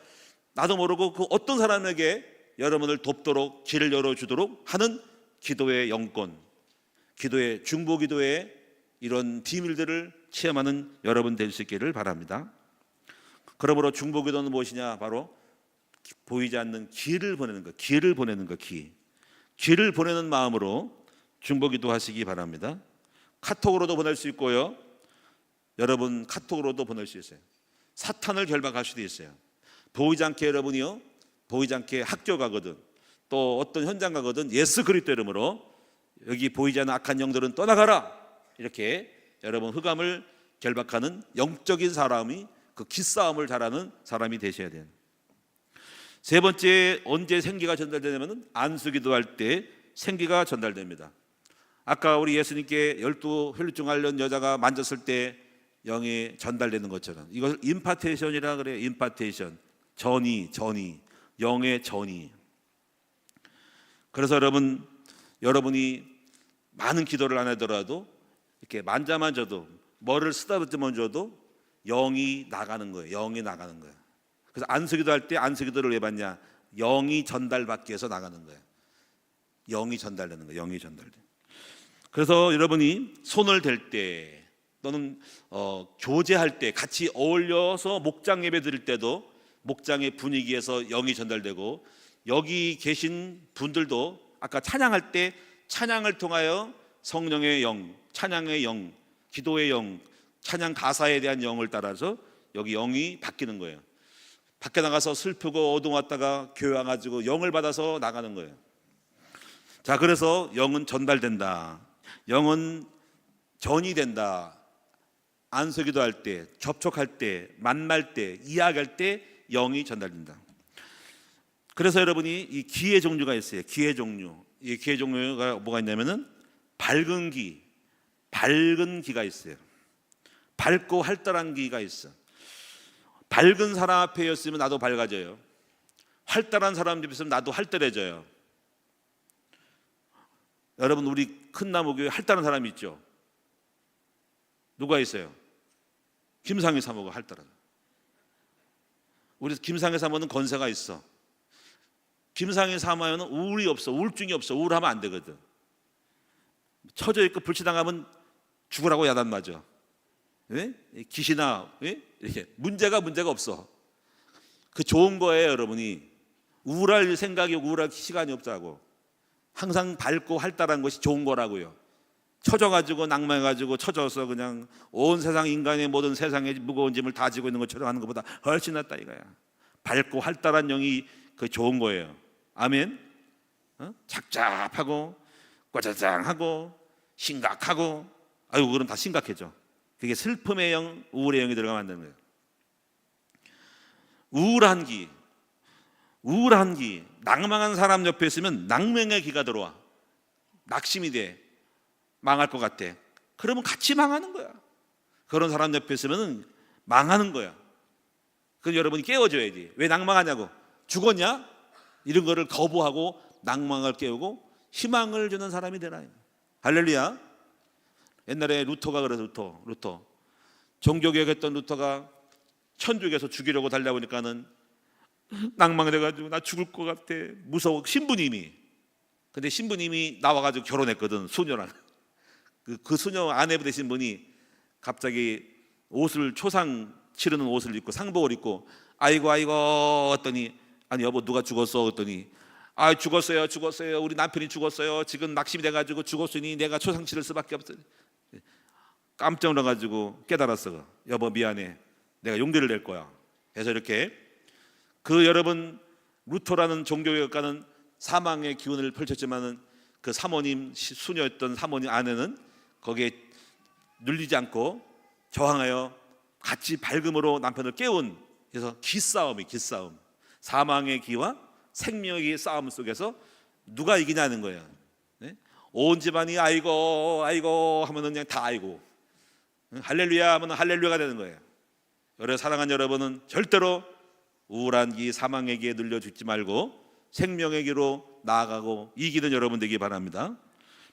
나도 모르고 그 어떤 사람에게 여러분을 돕도록 길을 열어주도록 하는 기도의 영권, 기도의 중보기도의 이런 비밀들을 체험하는 여러분 될 수 있기를 바랍니다. 그러므로 중보기도는 무엇이냐? 바로 보이지 않는 기를 보내는 것, 기를 보내는 것, 기를 보내는 마음으로 중보기도 하시기 바랍니다. 카톡으로도 보낼 수 있고요. 여러분 카톡으로도 보낼 수 있어요. 사탄을 결박할 수도 있어요. 보이지 않게 여러분이요, 보이지 않게 학교 가거든 또 어떤 현장 가거든 예수 그리스도 이름으로 여기 보이지 않는 악한 영들은 떠나가라 이렇게 여러분 흑암을 결박하는 영적인 사람이 그 기싸움을 잘하는 사람이 되셔야 돼요. 세 번째, 언제 생기가 전달되냐면 안수기도 할 때 생기가 전달됩니다. 아까 우리 예수님께 12 혈루증 앓는 여자가 만졌을 때 영이 전달되는 것처럼 이것을 임파테이션이라 그래요. 임파테이션, 전이, 영의 전이. 그래서 여러분이 많은 기도를 안 하더라도 이렇게 만자만 줘도 뭐를 쓰다듬어 줘도 영이 나가는 거예요. 영이 나가는 거예요. 그래서 안수기도 할 때 안수기도를 왜 받냐? 영이 전달받기 위해서 나가는 거예요. 영이 전달되는 거예요. 영이 전달돼. 그래서 여러분이 손을 댈 때 또는 교제할 때 같이 어울려서 목장 예배 드릴 때도 목장의 분위기에서 영이 전달되고, 여기 계신 분들도 아까 찬양할 때 찬양을 통하여 성령의 영, 찬양의 영, 기도의 영, 찬양 가사에 대한 영을 따라서 여기 영이 바뀌는 거예요. 밖에 나가서 슬프고 어두웠다가 교회 와가지고 영을 받아서 나가는 거예요. 자, 그래서 영은 전달된다. 영은 전이 된다. 안수기도 할 때, 접촉할 때, 만날 때, 이야기할 때 영이 전달된다. 그래서 여러분이 이 기의 종류가 있어요. 기의 종류. 이 기의 종류가 뭐가 있냐면은 밝은 기, 밝은 기가 있어요. 밝고 활달한 기가 있어. 밝은 사람 앞에 있으면 나도 밝아져요. 활달한 사람 옆에 있으면 나도 활달해져요. 여러분, 우리 큰 나무교회 활달한 사람이 있죠? 누가 있어요? 김상희 사모가 활달하다. 우리 김상희 사모는 권세가 있어. 김상희 사모는 우울이 없어. 우울증이 없어. 우울하면 안 되거든. 처져 있고 불치당하면 죽으라고 야단 맞아. 예? 기시나 이렇게 문제가 없어. 그 좋은 거예요. 여러분이 우울할 생각이, 우울할 시간이 없다고. 항상 밝고 활달한 것이 좋은 거라고요. 처져가지고 낭만해가지고 처져서 그냥 온 세상 인간의 모든 세상의 무거운 짐을 다 지고 있는 것처럼 하는 것보다 훨씬 낫다 이거야. 밝고 활달한 영이 그 좋은 거예요. 아멘. 착잡하고 꼬자장하고 심각하고, 아유 그럼 다 심각해져. 그게 슬픔의 영, 우울의 영이 들어가면 안 되는 거예요. 우울한 기, 낭망한 사람 옆에 있으면 낭맹의 기가 들어와. 낙심이 돼. 망할 것 같아. 그러면 같이 망하는 거야. 그런 사람 옆에 있으면 망하는 거야. 그럼 여러분이 깨워줘야지. 왜 낭망하냐고. 죽었냐? 이런 거를 거부하고 낭망을 깨우고 희망을 주는 사람이 되라. 할렐루야. 옛날에 루터가 그래서 루터 종교개혁했던 루터가 천주교에서 죽이려고 달려보니까는 낭망이 돼가지고 나 죽을 것 같아. 무서워. 신부님이. 근데 신부님이 나와가지고 결혼했거든. 수녀랑. 그 수녀 아내부 되신 분이 갑자기 옷을, 초상 치르는 옷을 입고 상복을 입고 아이고 했더니, 아니 여보 누가 죽었어? 했더니 아 죽었어요. 우리 남편이 죽었어요. 지금 낙심이 돼가지고 죽었으니 내가 초상 치를 수밖에 없어요. 깜짝 놀라가지고 깨달았어. 여보 미안해. 내가 용기를 낼 거야. 그래서 이렇게 여러분 루터라는 종교개혁가는 사망의 기운을 펼쳤지만은 그 사모님, 수녀였던 사모님 아내는 거기에 눌리지 않고 저항하여 같이 밝음으로 남편을 깨운, 그래서 기싸움. 사망의 기와 생명의 싸움 속에서 누가 이기냐는 거예요. 네? 온 집안이 아이고 하면은 그냥 다 아이고, 할렐루야 하면 할렐루야가 되는 거예요. 사랑하는 여러분은 절대로 우울한 기, 사망의 기에 눌려 죽지 말고 생명의 기로 나아가고 이기는 여러분 되기 바랍니다.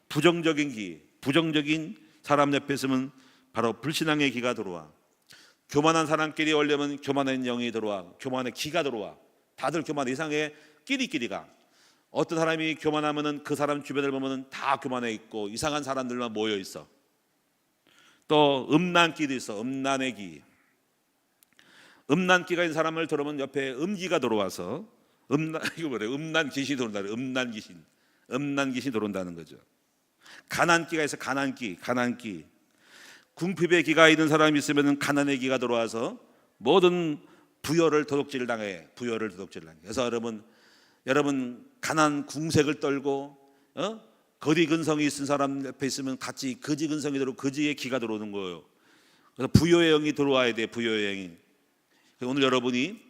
부정적인 사람 옆에 있으면 바로 불신앙의 기가 들어와. 교만한 사람끼리 어울리면 교만한 영이 들어와. 교만의 기가 들어와. 다들 교만, 이상해. 끼리끼리가. 어떤 사람이 교만하면은 그 사람 주변을 보면은 다 교만해 있고 이상한 사람들만 모여 있어. 또 음란기도 있어. 음란의 기. 음란기가 있는 사람을 들어보면 옆에 음기가 들어와서 음란 귀신이 들어온다. 음란 귀신이 들어온다는 거죠. 가난기가 있어. 가난기. 궁핍의 기가 있는 사람이 있으면 가난의 기가 들어와서 모든 부여를 도둑질을 당해. 그래서 여러분 가난 궁색을 떨고 거지 근성이 있는 사람 옆에 있으면 같이 거지 근성이 들어오고 거지의 기가 들어오는 거예요. 그래서 부여의 영이 들어와야 돼. 부여의 영이. 오늘 여러분이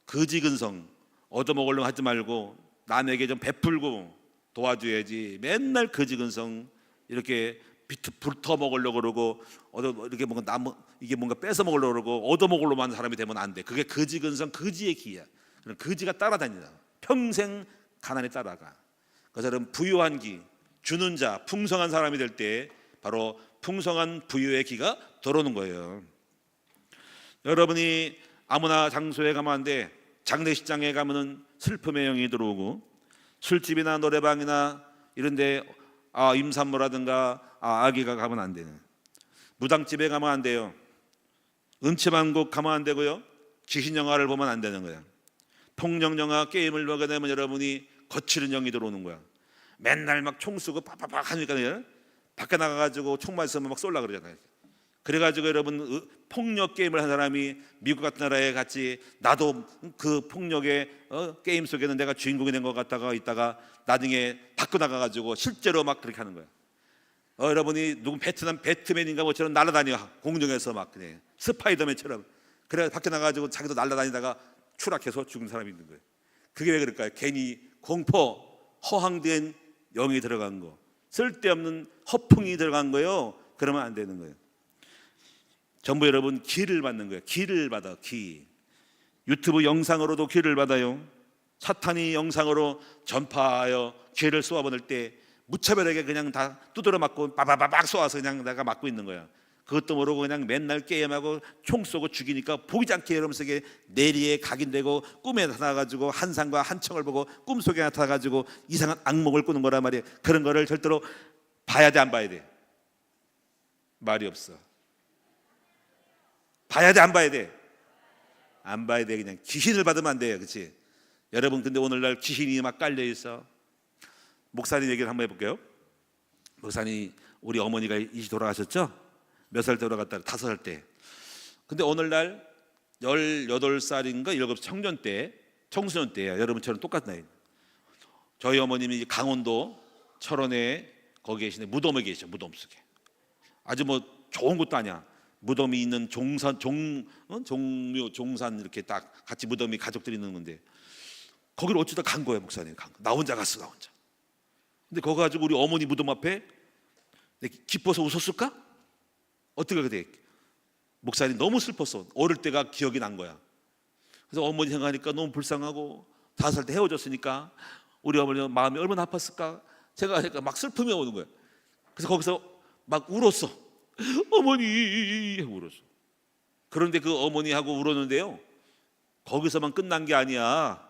거지 근성 얻어먹으려고 하지 말고 남에게 좀 베풀고 도와줘야지. 맨날 거지 근성 이렇게 붙어 먹으려고 그러고 이렇게 뭔가 뺏어 먹으려고 그러고 얻어 먹으려고 하는 사람이 되면 안 돼. 그게 거지 근성, 거지의 기야. 거지가 따라다니다. 평생 가난에 따라가. 그래서 여러분 부유한 기, 주는 자, 풍성한 사람이 될 때 바로 풍성한 부유의 기가 들어오는 거예요. 여러분이 아무나 장소에 가면 안 돼. 장례식장에 가면은 슬픔의 영이 들어오고, 술집이나 노래방이나 이런데 임산부라든가 아기가 가면 안 되는, 무당집에 가면 안 돼요. 음침한 곳 가면 안 되고요. 귀신 영화를 보면 안 되는 거야. 폭력 영화, 게임을 보게 되면 여러분이 거칠은 영이 들어오는 거야. 맨날 막 총 쏘고 팍팍팍 하니까 밖에 나가가지고 총 맞으면 막 쏠라 그러잖아요. 그래가지고 여러분, 폭력 게임을 한 사람이 미국 같은 나라에 같이, 나도 그 폭력의 게임 속에는 내가 주인공이 된 것 같다가 있다가 나중에 밖에 나가가지고 실제로 막 그렇게 하는 거야. 여러분이 누군 배트맨인가 뭐처럼 날아다녀, 공중에서 막 그냥 스파이더맨처럼. 그래 밖에 나가가지고 자기도 날아다니다가 추락해서 죽은 사람이 있는 거예요. 그게 왜 그럴까요? 괜히 공포, 허황된 영이 들어간 거, 쓸데없는 허풍이 들어간 거예요. 그러면 안 되는 거예요. 전부 여러분 기를 받는 거예요. 기를 받아, 기. 유튜브 영상으로도 기를 받아요. 사탄이 영상으로 전파하여 기를 쏘아보낼 때 무차별하게 그냥 다 두드려 맞고 빠바바박 쏘아서 그냥 내가 맞고 있는 거야. 그것도 모르고 그냥 맨날 게임하고 총 쏘고 죽이니까 보이지 않게 여러분 속에 내리에 각인되고, 꿈에 나타나가지고 한상과 한청을 보고 꿈속에 나타나가지고 이상한 악몽을 꾸는 거란 말이에요. 그런 거를 절대로 봐야 돼, 안 봐야 돼? 말이 없어. 봐야 돼, 안 봐야 돼? 안 봐야 돼. 그냥 귀신을 받으면 안 돼요. 그렇지? 여러분, 근데 오늘날 귀신이 막 깔려 있어. 목사님 얘기를 한번 해볼게요. 목사님, 우리 어머니가 일찍 돌아가셨죠? 몇 살 때 돌아갔다? 5살 때. 근데 오늘날 18살인가 17살 청년 때, 청소년 때야. 여러분처럼 똑같은 나이. 저희 어머님이 강원도 철원에 거기 계시네. 무덤에 계셔. 무덤 속에. 아주 뭐 좋은 곳도 아니야. 무덤이 있는 종산, 종묘, 종산 이렇게 딱 같이 무덤이 가족들이 있는 건데, 거기를 어쩌다 간 거예요. 목사님 나 혼자 갔어. 나 혼자. 근데 거기 가지고 우리 어머니 무덤 앞에 기뻐서 웃었을까? 어떻게 그래? 목사님 너무 슬펐어. 어릴 때가 기억이 난 거야. 그래서 어머니 생각하니까 너무 불쌍하고, 5살 때 헤어졌으니까 우리 어머니 마음이 얼마나 아팠을까 생각하니까 막 슬픔이 오는 거야. 그래서 거기서 막 울었어. 어머니 하고 울었어. 그런데 그 어머니하고 울었는데요, 거기서만 끝난 게 아니야.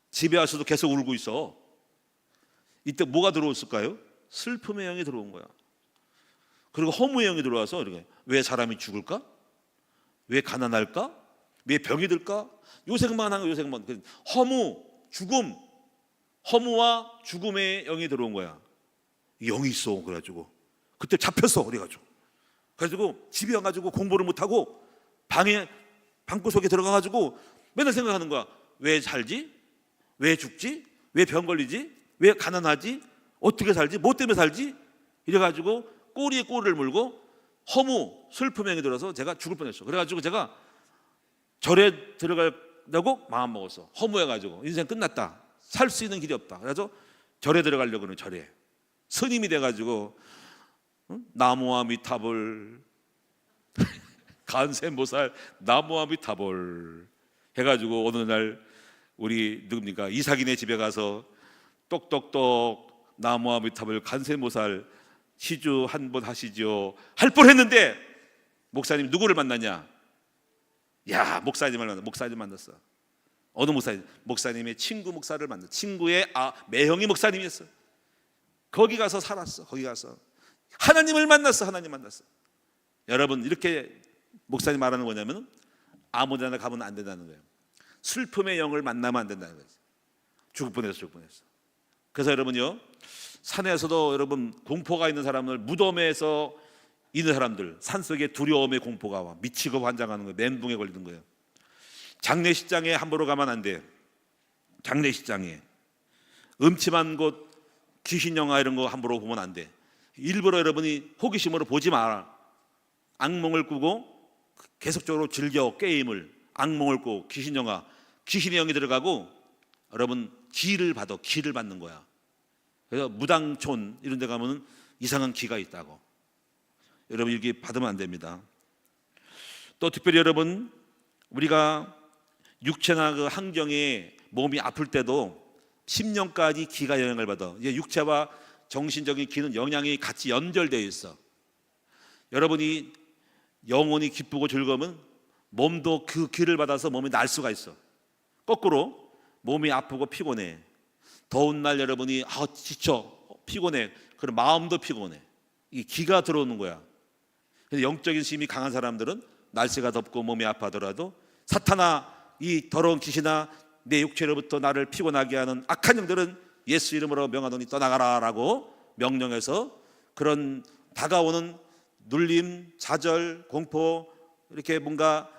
집에 와서도 계속 울고 있어. 이때 뭐가 들어왔을까요? 슬픔의 영이 들어온 거야. 그리고 허무의 영이 들어와서, 이렇게 왜 사람이 죽을까? 왜 가난할까? 왜 병이 들까? 요생만 한 거, 요생만. 허무, 죽음, 허무와 죽음의 영이 들어온 거야. 영이 있어. 그래가지고 그때 잡혔어. 그래가지고 집에 와가지고 공부를 못하고 방구석에 들어가가지고 맨날 생각하는 거야. 왜 살지? 왜 죽지? 왜 병 걸리지? 왜 가난하지? 어떻게 살지? 뭐 때문에 살지? 이래가지고 꼬리에 꼬리를 물고 허무, 슬픔의 영이 들어서 제가 죽을 뻔했어. 그래가지고 제가 절에 들어가려고 마음 먹었어. 허무해가지고 인생 끝났다, 살 수 있는 길이 없다. 그래서 절에 들어가려고 그러는, 절에 스님이 돼가지고 나무아미타불 간세모살 나무아미타불 해가지고 어느 날 우리 누굽니까 이삭이네 집에 가서 똑똑똑 나무아미타불 간세모살 시주 한 번 하시죠 할 뻔했는데, 목사님 누구를 만났냐? 야, 목사님 만났어. 어느 목사님? 목사님의 친구 목사를 만났어. 친구의 매형이 목사님이었어. 거기 가서 살았어. 거기 가서 하나님을 만났어. 하나님 만났어. 여러분, 이렇게 목사님 말하는 거냐면 아무 데나 가면 안 된다는 거예요. 슬픔의 영을 만나면 안 된다는 거예요. 죽을 뻔했어. 그래서 여러분요, 산에서도 여러분 공포가 있는 사람들, 무덤에서 있는 사람들, 산속에 두려움의 공포가 와 미치고 환장하는 거예요. 멘붕에 걸리는 거예요. 장례식장에 함부로 가면 안 돼요. 장례식장에 음침한 곳, 귀신 영화 이런 거 함부로 보면 안 돼. 일부러 여러분이 호기심으로 보지 마라. 악몽을 꾸고 계속적으로 즐겨 게임을, 악몽을 꾸고 귀신 영화, 귀신의 영이 들어가고 여러분 기를 받는 거야. 그래서 무당촌 이런 데 가면은 이상한 기가 있다고. 여러분 이렇게 받으면 안 됩니다. 또 특별히 여러분, 우리가 육체나 그 환경에 몸이 아플 때도 10년까지 기가 영향을 받아. 이제 육체와 정신적인 기는 영향이 같이 연결되어 있어. 여러분이 영혼이 기쁘고 즐거우면 몸도 그 기를 받아서 몸이 날 수가 있어. 거꾸로 몸이 아프고 피곤해. 더운 날 여러분이 지쳐, 피곤해. 그럼 마음도 피곤해. 이 기가 들어오는 거야. 그래서 영적인 힘이 강한 사람들은 날씨가 덥고 몸이 아파하더라도 사탄아, 이 더러운 귀신아, 내 육체로부터 나를 피곤하게 하는 악한 영들은 예수 이름으로 명하노니 떠나가라 라고 명령해서 그런 다가오는 눌림, 좌절, 공포, 이렇게 뭔가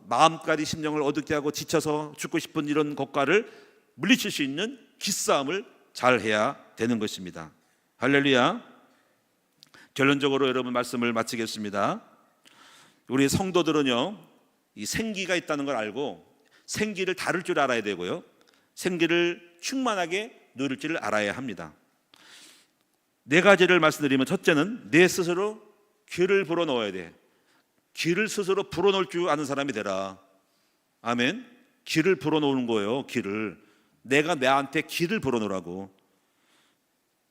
마음까지 심령을 어둡게 하고 지쳐서 죽고 싶은 이런 것과를 물리칠 수 있는 기싸움을 잘 해야 되는 것입니다. 할렐루야. 결론적으로 여러분 말씀을 마치겠습니다. 우리 성도들은요, 이 생기가 있다는 걸 알고 생기를 다룰 줄 알아야 되고요, 생기를 충만하게 누릴 줄 알아야 합니다. 네 가지를 말씀드리면, 첫째는 내 스스로 귀를 불어넣어야 돼. 귀를 스스로 불어넣을 줄 아는 사람이 되라. 아멘. 귀를 불어넣는 거예요. 귀를. 내가 나한테 귀를 불어넣으라고.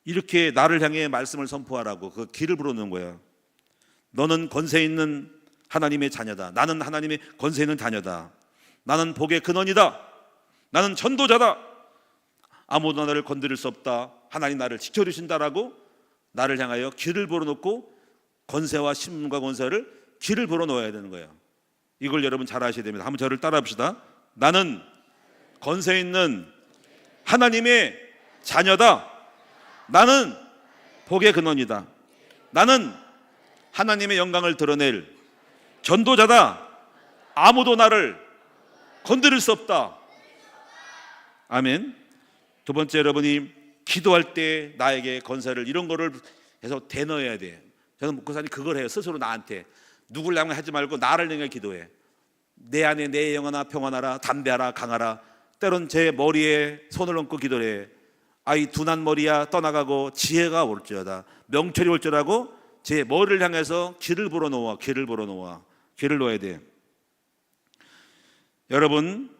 이렇게 나를 향해 말씀을 선포하라고 그 귀를 불어넣는 거야. 너는 권세 있는 하나님의 자녀다. 나는 하나님의 권세 있는 자녀다. 나는 복의 근원이다. 나는 전도자다. 아무도 나를 건드릴 수 없다. 하나님 나를 지켜주신다라고 나를 향하여 귀를 불어넣고 권세와 신문과 권세를 귀를 불어넣어야 되는 거예요. 이걸 여러분 잘 아셔야 됩니다. 한번 저를 따라 합시다. 나는 권세 있는 하나님의 자녀다. 나는 복의 근원이다. 나는 하나님의 영광을 드러낼 전도자다. 아무도 나를 건드릴 수 없다. 아멘. 두 번째, 여러분이 기도할 때 나에게 권세를, 이런 거를 해서 대넣어야 돼. 저는 목사님 그걸 해요. 스스로 나한테. 누굴 향해 하지 말고 나를 향해 기도해. 내 안에 내 영혼아 평안하라, 담대하라, 강하라. 때론 제 머리에 손을 얹고 기도해. 아이 둔한 머리야 떠나가고 지혜가 올지어다. 명철이 올지라고 제 머리를 향해서 귀를 불어넣어. 귀를 불어넣어. 귀를 넣어야 돼. 여러분,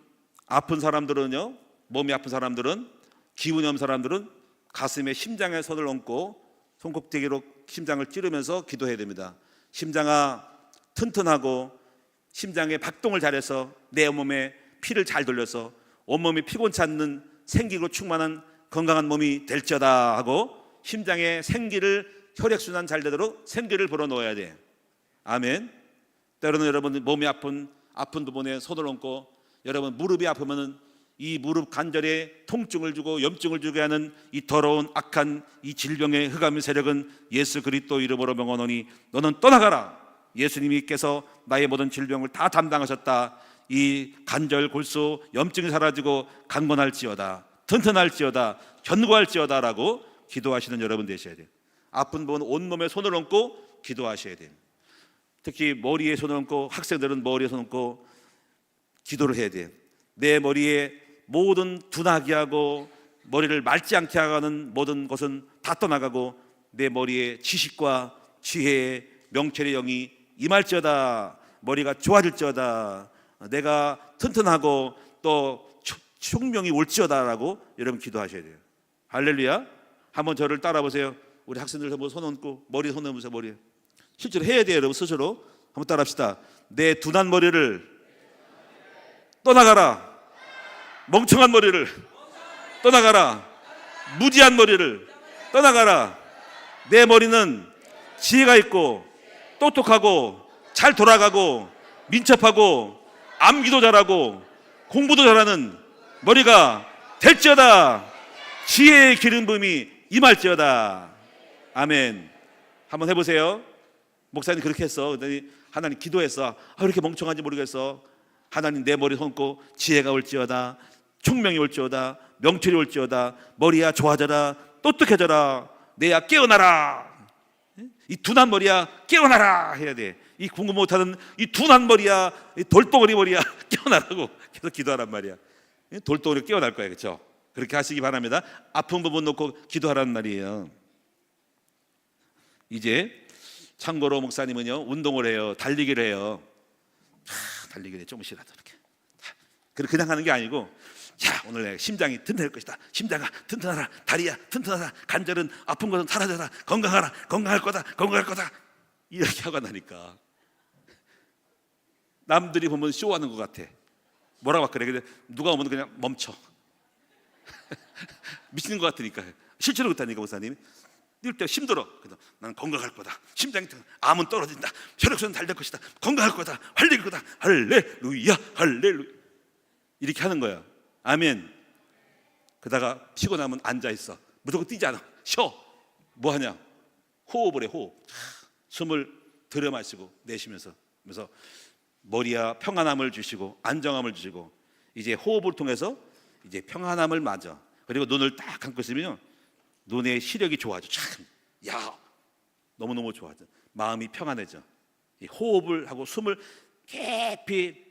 아픈 사람들은요, 몸이 아픈 사람들은, 기운이 없는 사람들은 가슴에, 심장에 손을 얹고 손꼭대기로 심장을 찌르면서 기도해야 됩니다. 심장아 튼튼하고 심장에 박동을 잘해서 내 몸에 피를 잘 돌려서 온몸이 피곤치 않는 생기로 충만한 건강한 몸이 될지어다 하고 심장에 생기를, 혈액순환 잘 되도록 생기를 불어넣어야 돼. 아멘. 때로는 여러분 몸이 아픈 부분에 손을 얹고, 여러분 무릎이 아프면은 이 무릎 관절에 통증을 주고 염증을 주게 하는 이 더러운 악한 이 질병의 흑암의 세력은 예수 그리스도 이름으로 명하노니 너는 떠나가라. 예수님께서 나의 모든 질병을 다 담당하셨다. 이 관절, 골수, 염증이 사라지고 강건할지어다, 튼튼할지어다, 견고할지어다 라고 기도하시는 여러분 되셔야 돼요. 아픈 분은 온몸에 손을 얹고 기도하셔야 돼요. 특히 머리에 손을 얹고, 학생들은 머리에 손을 얹고 기도를 해야 돼요. 내 머리에 모든 둔하게 하고 머리를 맑지 않게 하는 모든 것은 다 떠나가고 내 머리에 지식과 지혜의 명철의 영이 임할지어다. 머리가 좋아질지어다. 내가 튼튼하고 또 총명이 올지어다라고 여러분 기도하셔야 돼요. 할렐루야. 한번 저를 따라 보세요. 우리 학생들 한번 손 얹고 머리에 손 얹으세요. 머리에. 실제로 해야 돼요. 여러분 스스로 한번 따라 합시다. 내 둔한 머리를 떠나가라. 멍청한 머리를 떠나가라. 무지한 머리를 떠나가라. 내 머리는 지혜가 있고 똑똑하고 잘 돌아가고 민첩하고 암기도 잘하고 공부도 잘하는 머리가 될지어다. 지혜의 기름 부음이 임할지어다. 아멘. 한번 해보세요. 목사님 그렇게 했어. 그랬더니 하나님 기도했어. 이렇게 멍청한지 모르겠어. 하나님 내 머리 손고 지혜가 올지어다. 총명이 올지어다. 명철이 올지어다. 머리야 좋아져라. 똑똑해져라. 내야 깨어나라. 이 둔한 머리야 깨어나라 해야 돼. 이 공부 못하는 이 둔한 머리야, 이 돌덩어리 머리야 깨어나라고 계속 기도하란 말이야. 돌덩어리 깨어날 거야. 그렇죠? 그렇게 하시기 바랍니다. 아픈 부분 놓고 기도하라는 말이에요. 이제 참고로 목사님은요 운동을 해요. 달리기를 해요. 달리기를 조금씩이라도 이렇게 그냥 하는 게 아니고, 자 오늘 내 심장이 튼튼할 것이다. 심장아 튼튼하라. 다리야 튼튼하라. 관절은 아픈 것은 사라져라. 건강하라. 건강할 거다. 건강할 거다. 이렇게 하고 나니까 남들이 보면 쇼하는 것 같아. 뭐라고 막 그래. 근데 누가 오면 그냥 멈춰. 미치는 것 같으니까. 실제로 그렇다니까 목사님. 이럴 때 힘들어. 그래서 난 건강할 거다. 심장이 암은 떨어진다. 혈액순환 잘 될 것이다. 건강할 거다. 활력일 거다. 할렐루야, 할렐루야. 이렇게 하는 거야. 아멘. 그러다가 피곤하면 앉아 있어. 무조건 뛰지 않아. 쉬어. 뭐 하냐? 호흡을 해. 호흡. 숨을 들여 마시고 내쉬면서. 그래서 머리야 평안함을 주시고 안정함을 주시고, 이제 호흡을 통해서 이제 평안함을 맞아. 그리고 눈을 딱 감고 있으면 눈의 시력이 좋아져. 참, 야, 너무너무 좋아져. 마음이 평안해져. 이 호흡을 하고 숨을 깊이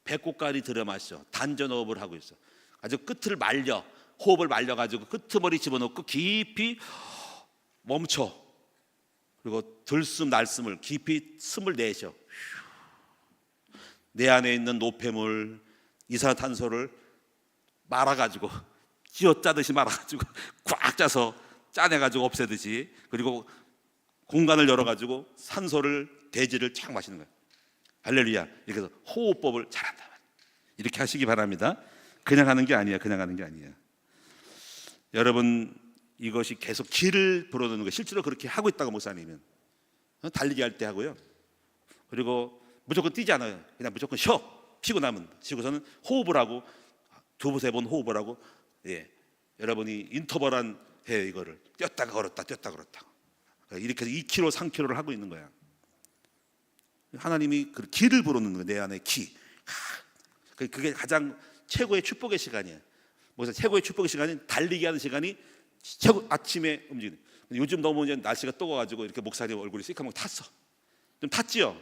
배꼽까지 들여 마셔. 단전 호흡을 하고 있어. 아주 끝을 말려. 호흡을 말려가지고 끄트머리 집어넣고 깊이 멈춰. 그리고 들숨 날숨을 깊이 숨을 내쉬어. 내 안에 있는 노폐물, 이산화탄소를 말아가지고 쥐어짜듯이 말아가지고 꽉 짜서 짜내가지고 없애듯이, 그리고 공간을 열어가지고 산소를 대지를 착 마시는 거예요. 할렐루야. 이렇게 해서 호흡법을 잘한다. 이렇게 하시기 바랍니다. 그냥 하는 게 아니야. 그냥 하는 게 아니야. 여러분, 이것이 계속 기를 불어넣는 거, 실제로 그렇게 하고 있다고 목사님은 달리기 할 때 하고요. 그리고 무조건 뛰지 않아요. 그냥 무조건 쉬어. 피곤하면 쉬고서는 호흡을 하고 두세 번 호흡을 하고, 예, 여러분이 인터벌한 해. 이거를 뛰었다가 걸었다, 뛰었다가 걸었다. 이렇게 해서 2km, 3km를 하고 있는 거야. 하나님이 그 기를 불어넣는 거야. 내 안에 기. 그게 가장 최고의 축복의 시간이에요. 그래서 최고의 축복의 시간이 달리기 하는 시간이 최고, 아침에 움직이는. 요즘 너무 이제 날씨가 뜨거워가지고 이렇게 목사님 얼굴이 시커멓게 탔어. 좀 탔지요?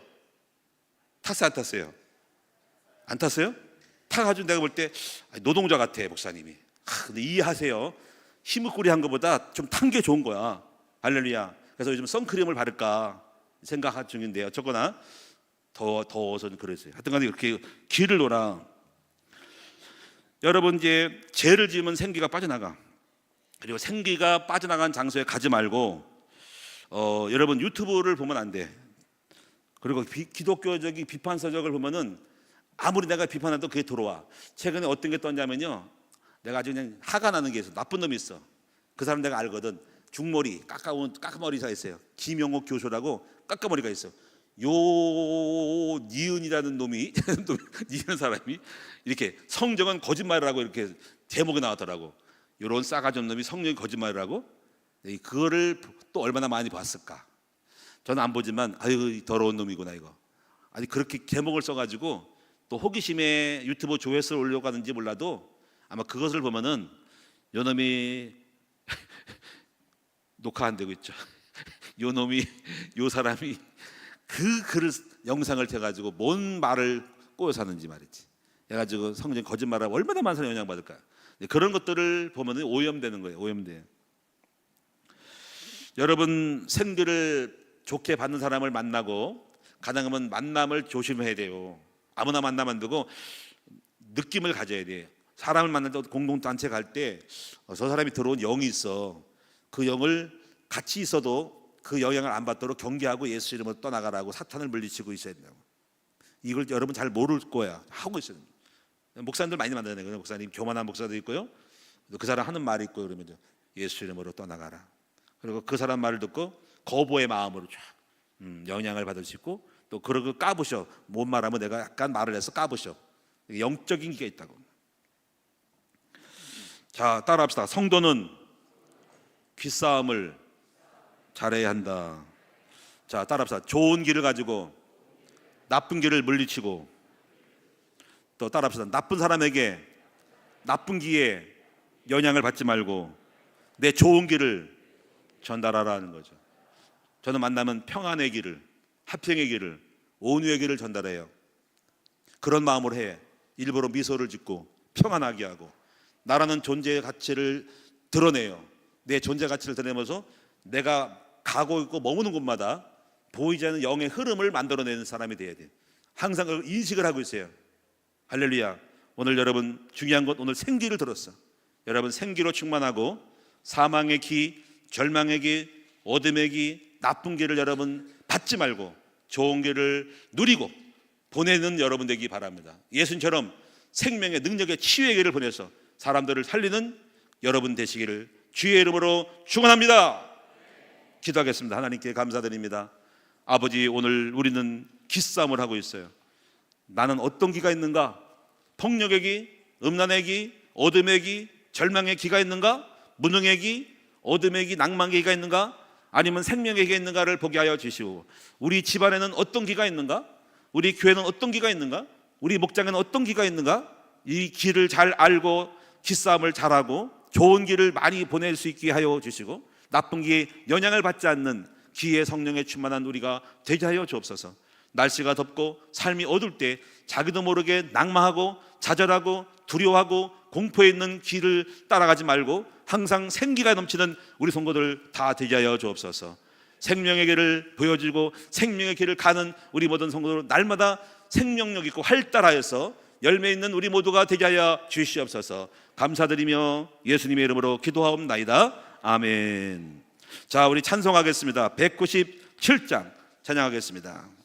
탔어요, 안 탔어요? 안 탔어요? 타가지고 내가 볼 때 노동자 같아 목사님이. 근데 이해하세요. 희뭇구리한 것보다 좀 탄 게 좋은 거야. 할렐루야. 그래서 요즘 선크림을 바를까 생각 중인데요. 어쨌거나 더워서 그랬어요. 하여튼간에 이렇게 기를 놓아. 여러분, 이제 죄를 지으면 생기가 빠져나가. 그리고 생기가 빠져나간 장소에 가지 말고, 여러분 유튜브를 보면 안 돼. 그리고 기독교적인 비판서적을 보면은 아무리 내가 비판해도 그게 들어와. 최근에 어떤 게 떴냐면요, 내가 아주 그냥 화가 나는 게 있어. 나쁜 놈이 있어. 그 사람 내가 알거든. 중머리 까까머리가 있어요. 김용옥 교수라고 까까머리가 있어. 요 니은이라는 놈이 니은 사람이 이렇게 성경은 거짓말이라고 이렇게 제목이 나왔더라고. 요런 싸가지 없는 놈이 성경이 거짓말이라고. 그거를 또 얼마나 많이 봤을까. 저는 안 보지만 아유 더러운 놈이구나 이거. 아니 그렇게 제목을 써가지고 또 호기심에 유튜브 조회수를 올려고 하는지 몰라도 아마 그것을 보면은 요 놈이 녹화 안 되고 있죠. 요 놈이, 요 사람이 그 글을 영상을 켜가지고 뭔 말을 꼬여 사는지 말이지. 해가지고 성경 거짓말하고 얼마나 많은 사람이 영향받을까. 그런 것들을 보면은 오염되는 거예요. 오염돼. 여러분, 생기를 좋게 받는 사람을 만나고 가능하면 만남을 조심해야 돼요. 아무나 만나면 안 되고 느낌을 가져야 돼. 사람을 만날 때 공동단체 갈 때 저 사람이 들어온 영이 있어. 그 영을 같이 있어도 그 영향을 안 받도록 경계하고 예수 이름으로 떠나가라고 사탄을 물리치고 있어야 된다고. 이걸 여러분 잘 모를 거야. 하고 있어요. 목사님들 많이 만나요. 목사님 교만한 목사도 있고요. 그 사람 하는 말이 있고 그러면 예수 이름으로 떠나가라. 그리고 그 사람 말을 듣고 거부의 마음으로 쫙 영향을 받을 수 있고, 또 그러고 까부셔. 못 말하면 내가 약간 말을 해서 까부셔. 영적인 게 있다고. 자, 따라합시다. 성도는 귀싸움을 잘해야 한다. 자, 따라합시다. 좋은 길을 가지고 나쁜 길을 물리치고, 또 따라합시다. 나쁜 사람에게 나쁜 기에 영향을 받지 말고 내 좋은 길을 전달하라는 거죠. 저는 만나면 평안의 길을, 화평의 길을, 온유의 길을 전달해요. 그런 마음으로 해. 일부러 미소를 짓고 평안하게 하고 나라는 존재의 가치를 드러내요. 내 존재 가치를 드러내면서 내가 가고 있고 머무는 곳마다 보이지 않는 영의 흐름을 만들어내는 사람이 돼야 돼. 항상 그걸 인식을 하고 있어요. 할렐루야. 오늘 여러분 중요한 건 오늘 생기를 들었어. 여러분 생기로 충만하고 사망의 기, 절망의 기, 어둠의 기, 나쁜 길을 여러분 받지 말고 좋은 길을 누리고 보내는 여러분 되기 바랍니다. 예수님처럼 생명의 능력의 치유의 길을 보내서 사람들을 살리는 여러분 되시기를 주의 이름으로 축원합니다. 기도하겠습니다. 하나님께 감사드립니다. 아버지, 오늘 우리는 기싸움을 하고 있어요. 나는 어떤 기가 있는가? 폭력의 기, 음란의 기, 어둠의 기, 절망의 기가 있는가? 무능의 기, 어둠의 기, 낭만의 기가 있는가? 아니면 생명의 기가 있는가를 보게 하여 주시고, 우리 집안에는 어떤 기가 있는가? 우리 교회는 어떤 기가 있는가? 우리 목장에는 어떤 기가 있는가? 이 길을 잘 알고 기싸움을 잘하고 좋은 길을 많이 보낼 수 있게 하여 주시고, 나쁜 기에 영향을 받지 않는 기의 성령에 충만한 우리가 되게 하여 주옵소서. 날씨가 덥고 삶이 어두울 때 자기도 모르게 낭망하고 좌절하고 두려워하고 공포에 있는 길을 따라가지 말고 항상 생기가 넘치는 우리 성도들 다 되게 하여 주옵소서. 생명의 길을 보여주고 생명의 길을 가는 우리 모든 성도들 날마다 생명력 있고 활달하여서 열매 있는 우리 모두가 되게 하여 주시옵소서. 감사드리며 예수님의 이름으로 기도하옵나이다. 아멘. 자, 우리 찬송하겠습니다. 197장 찬양하겠습니다.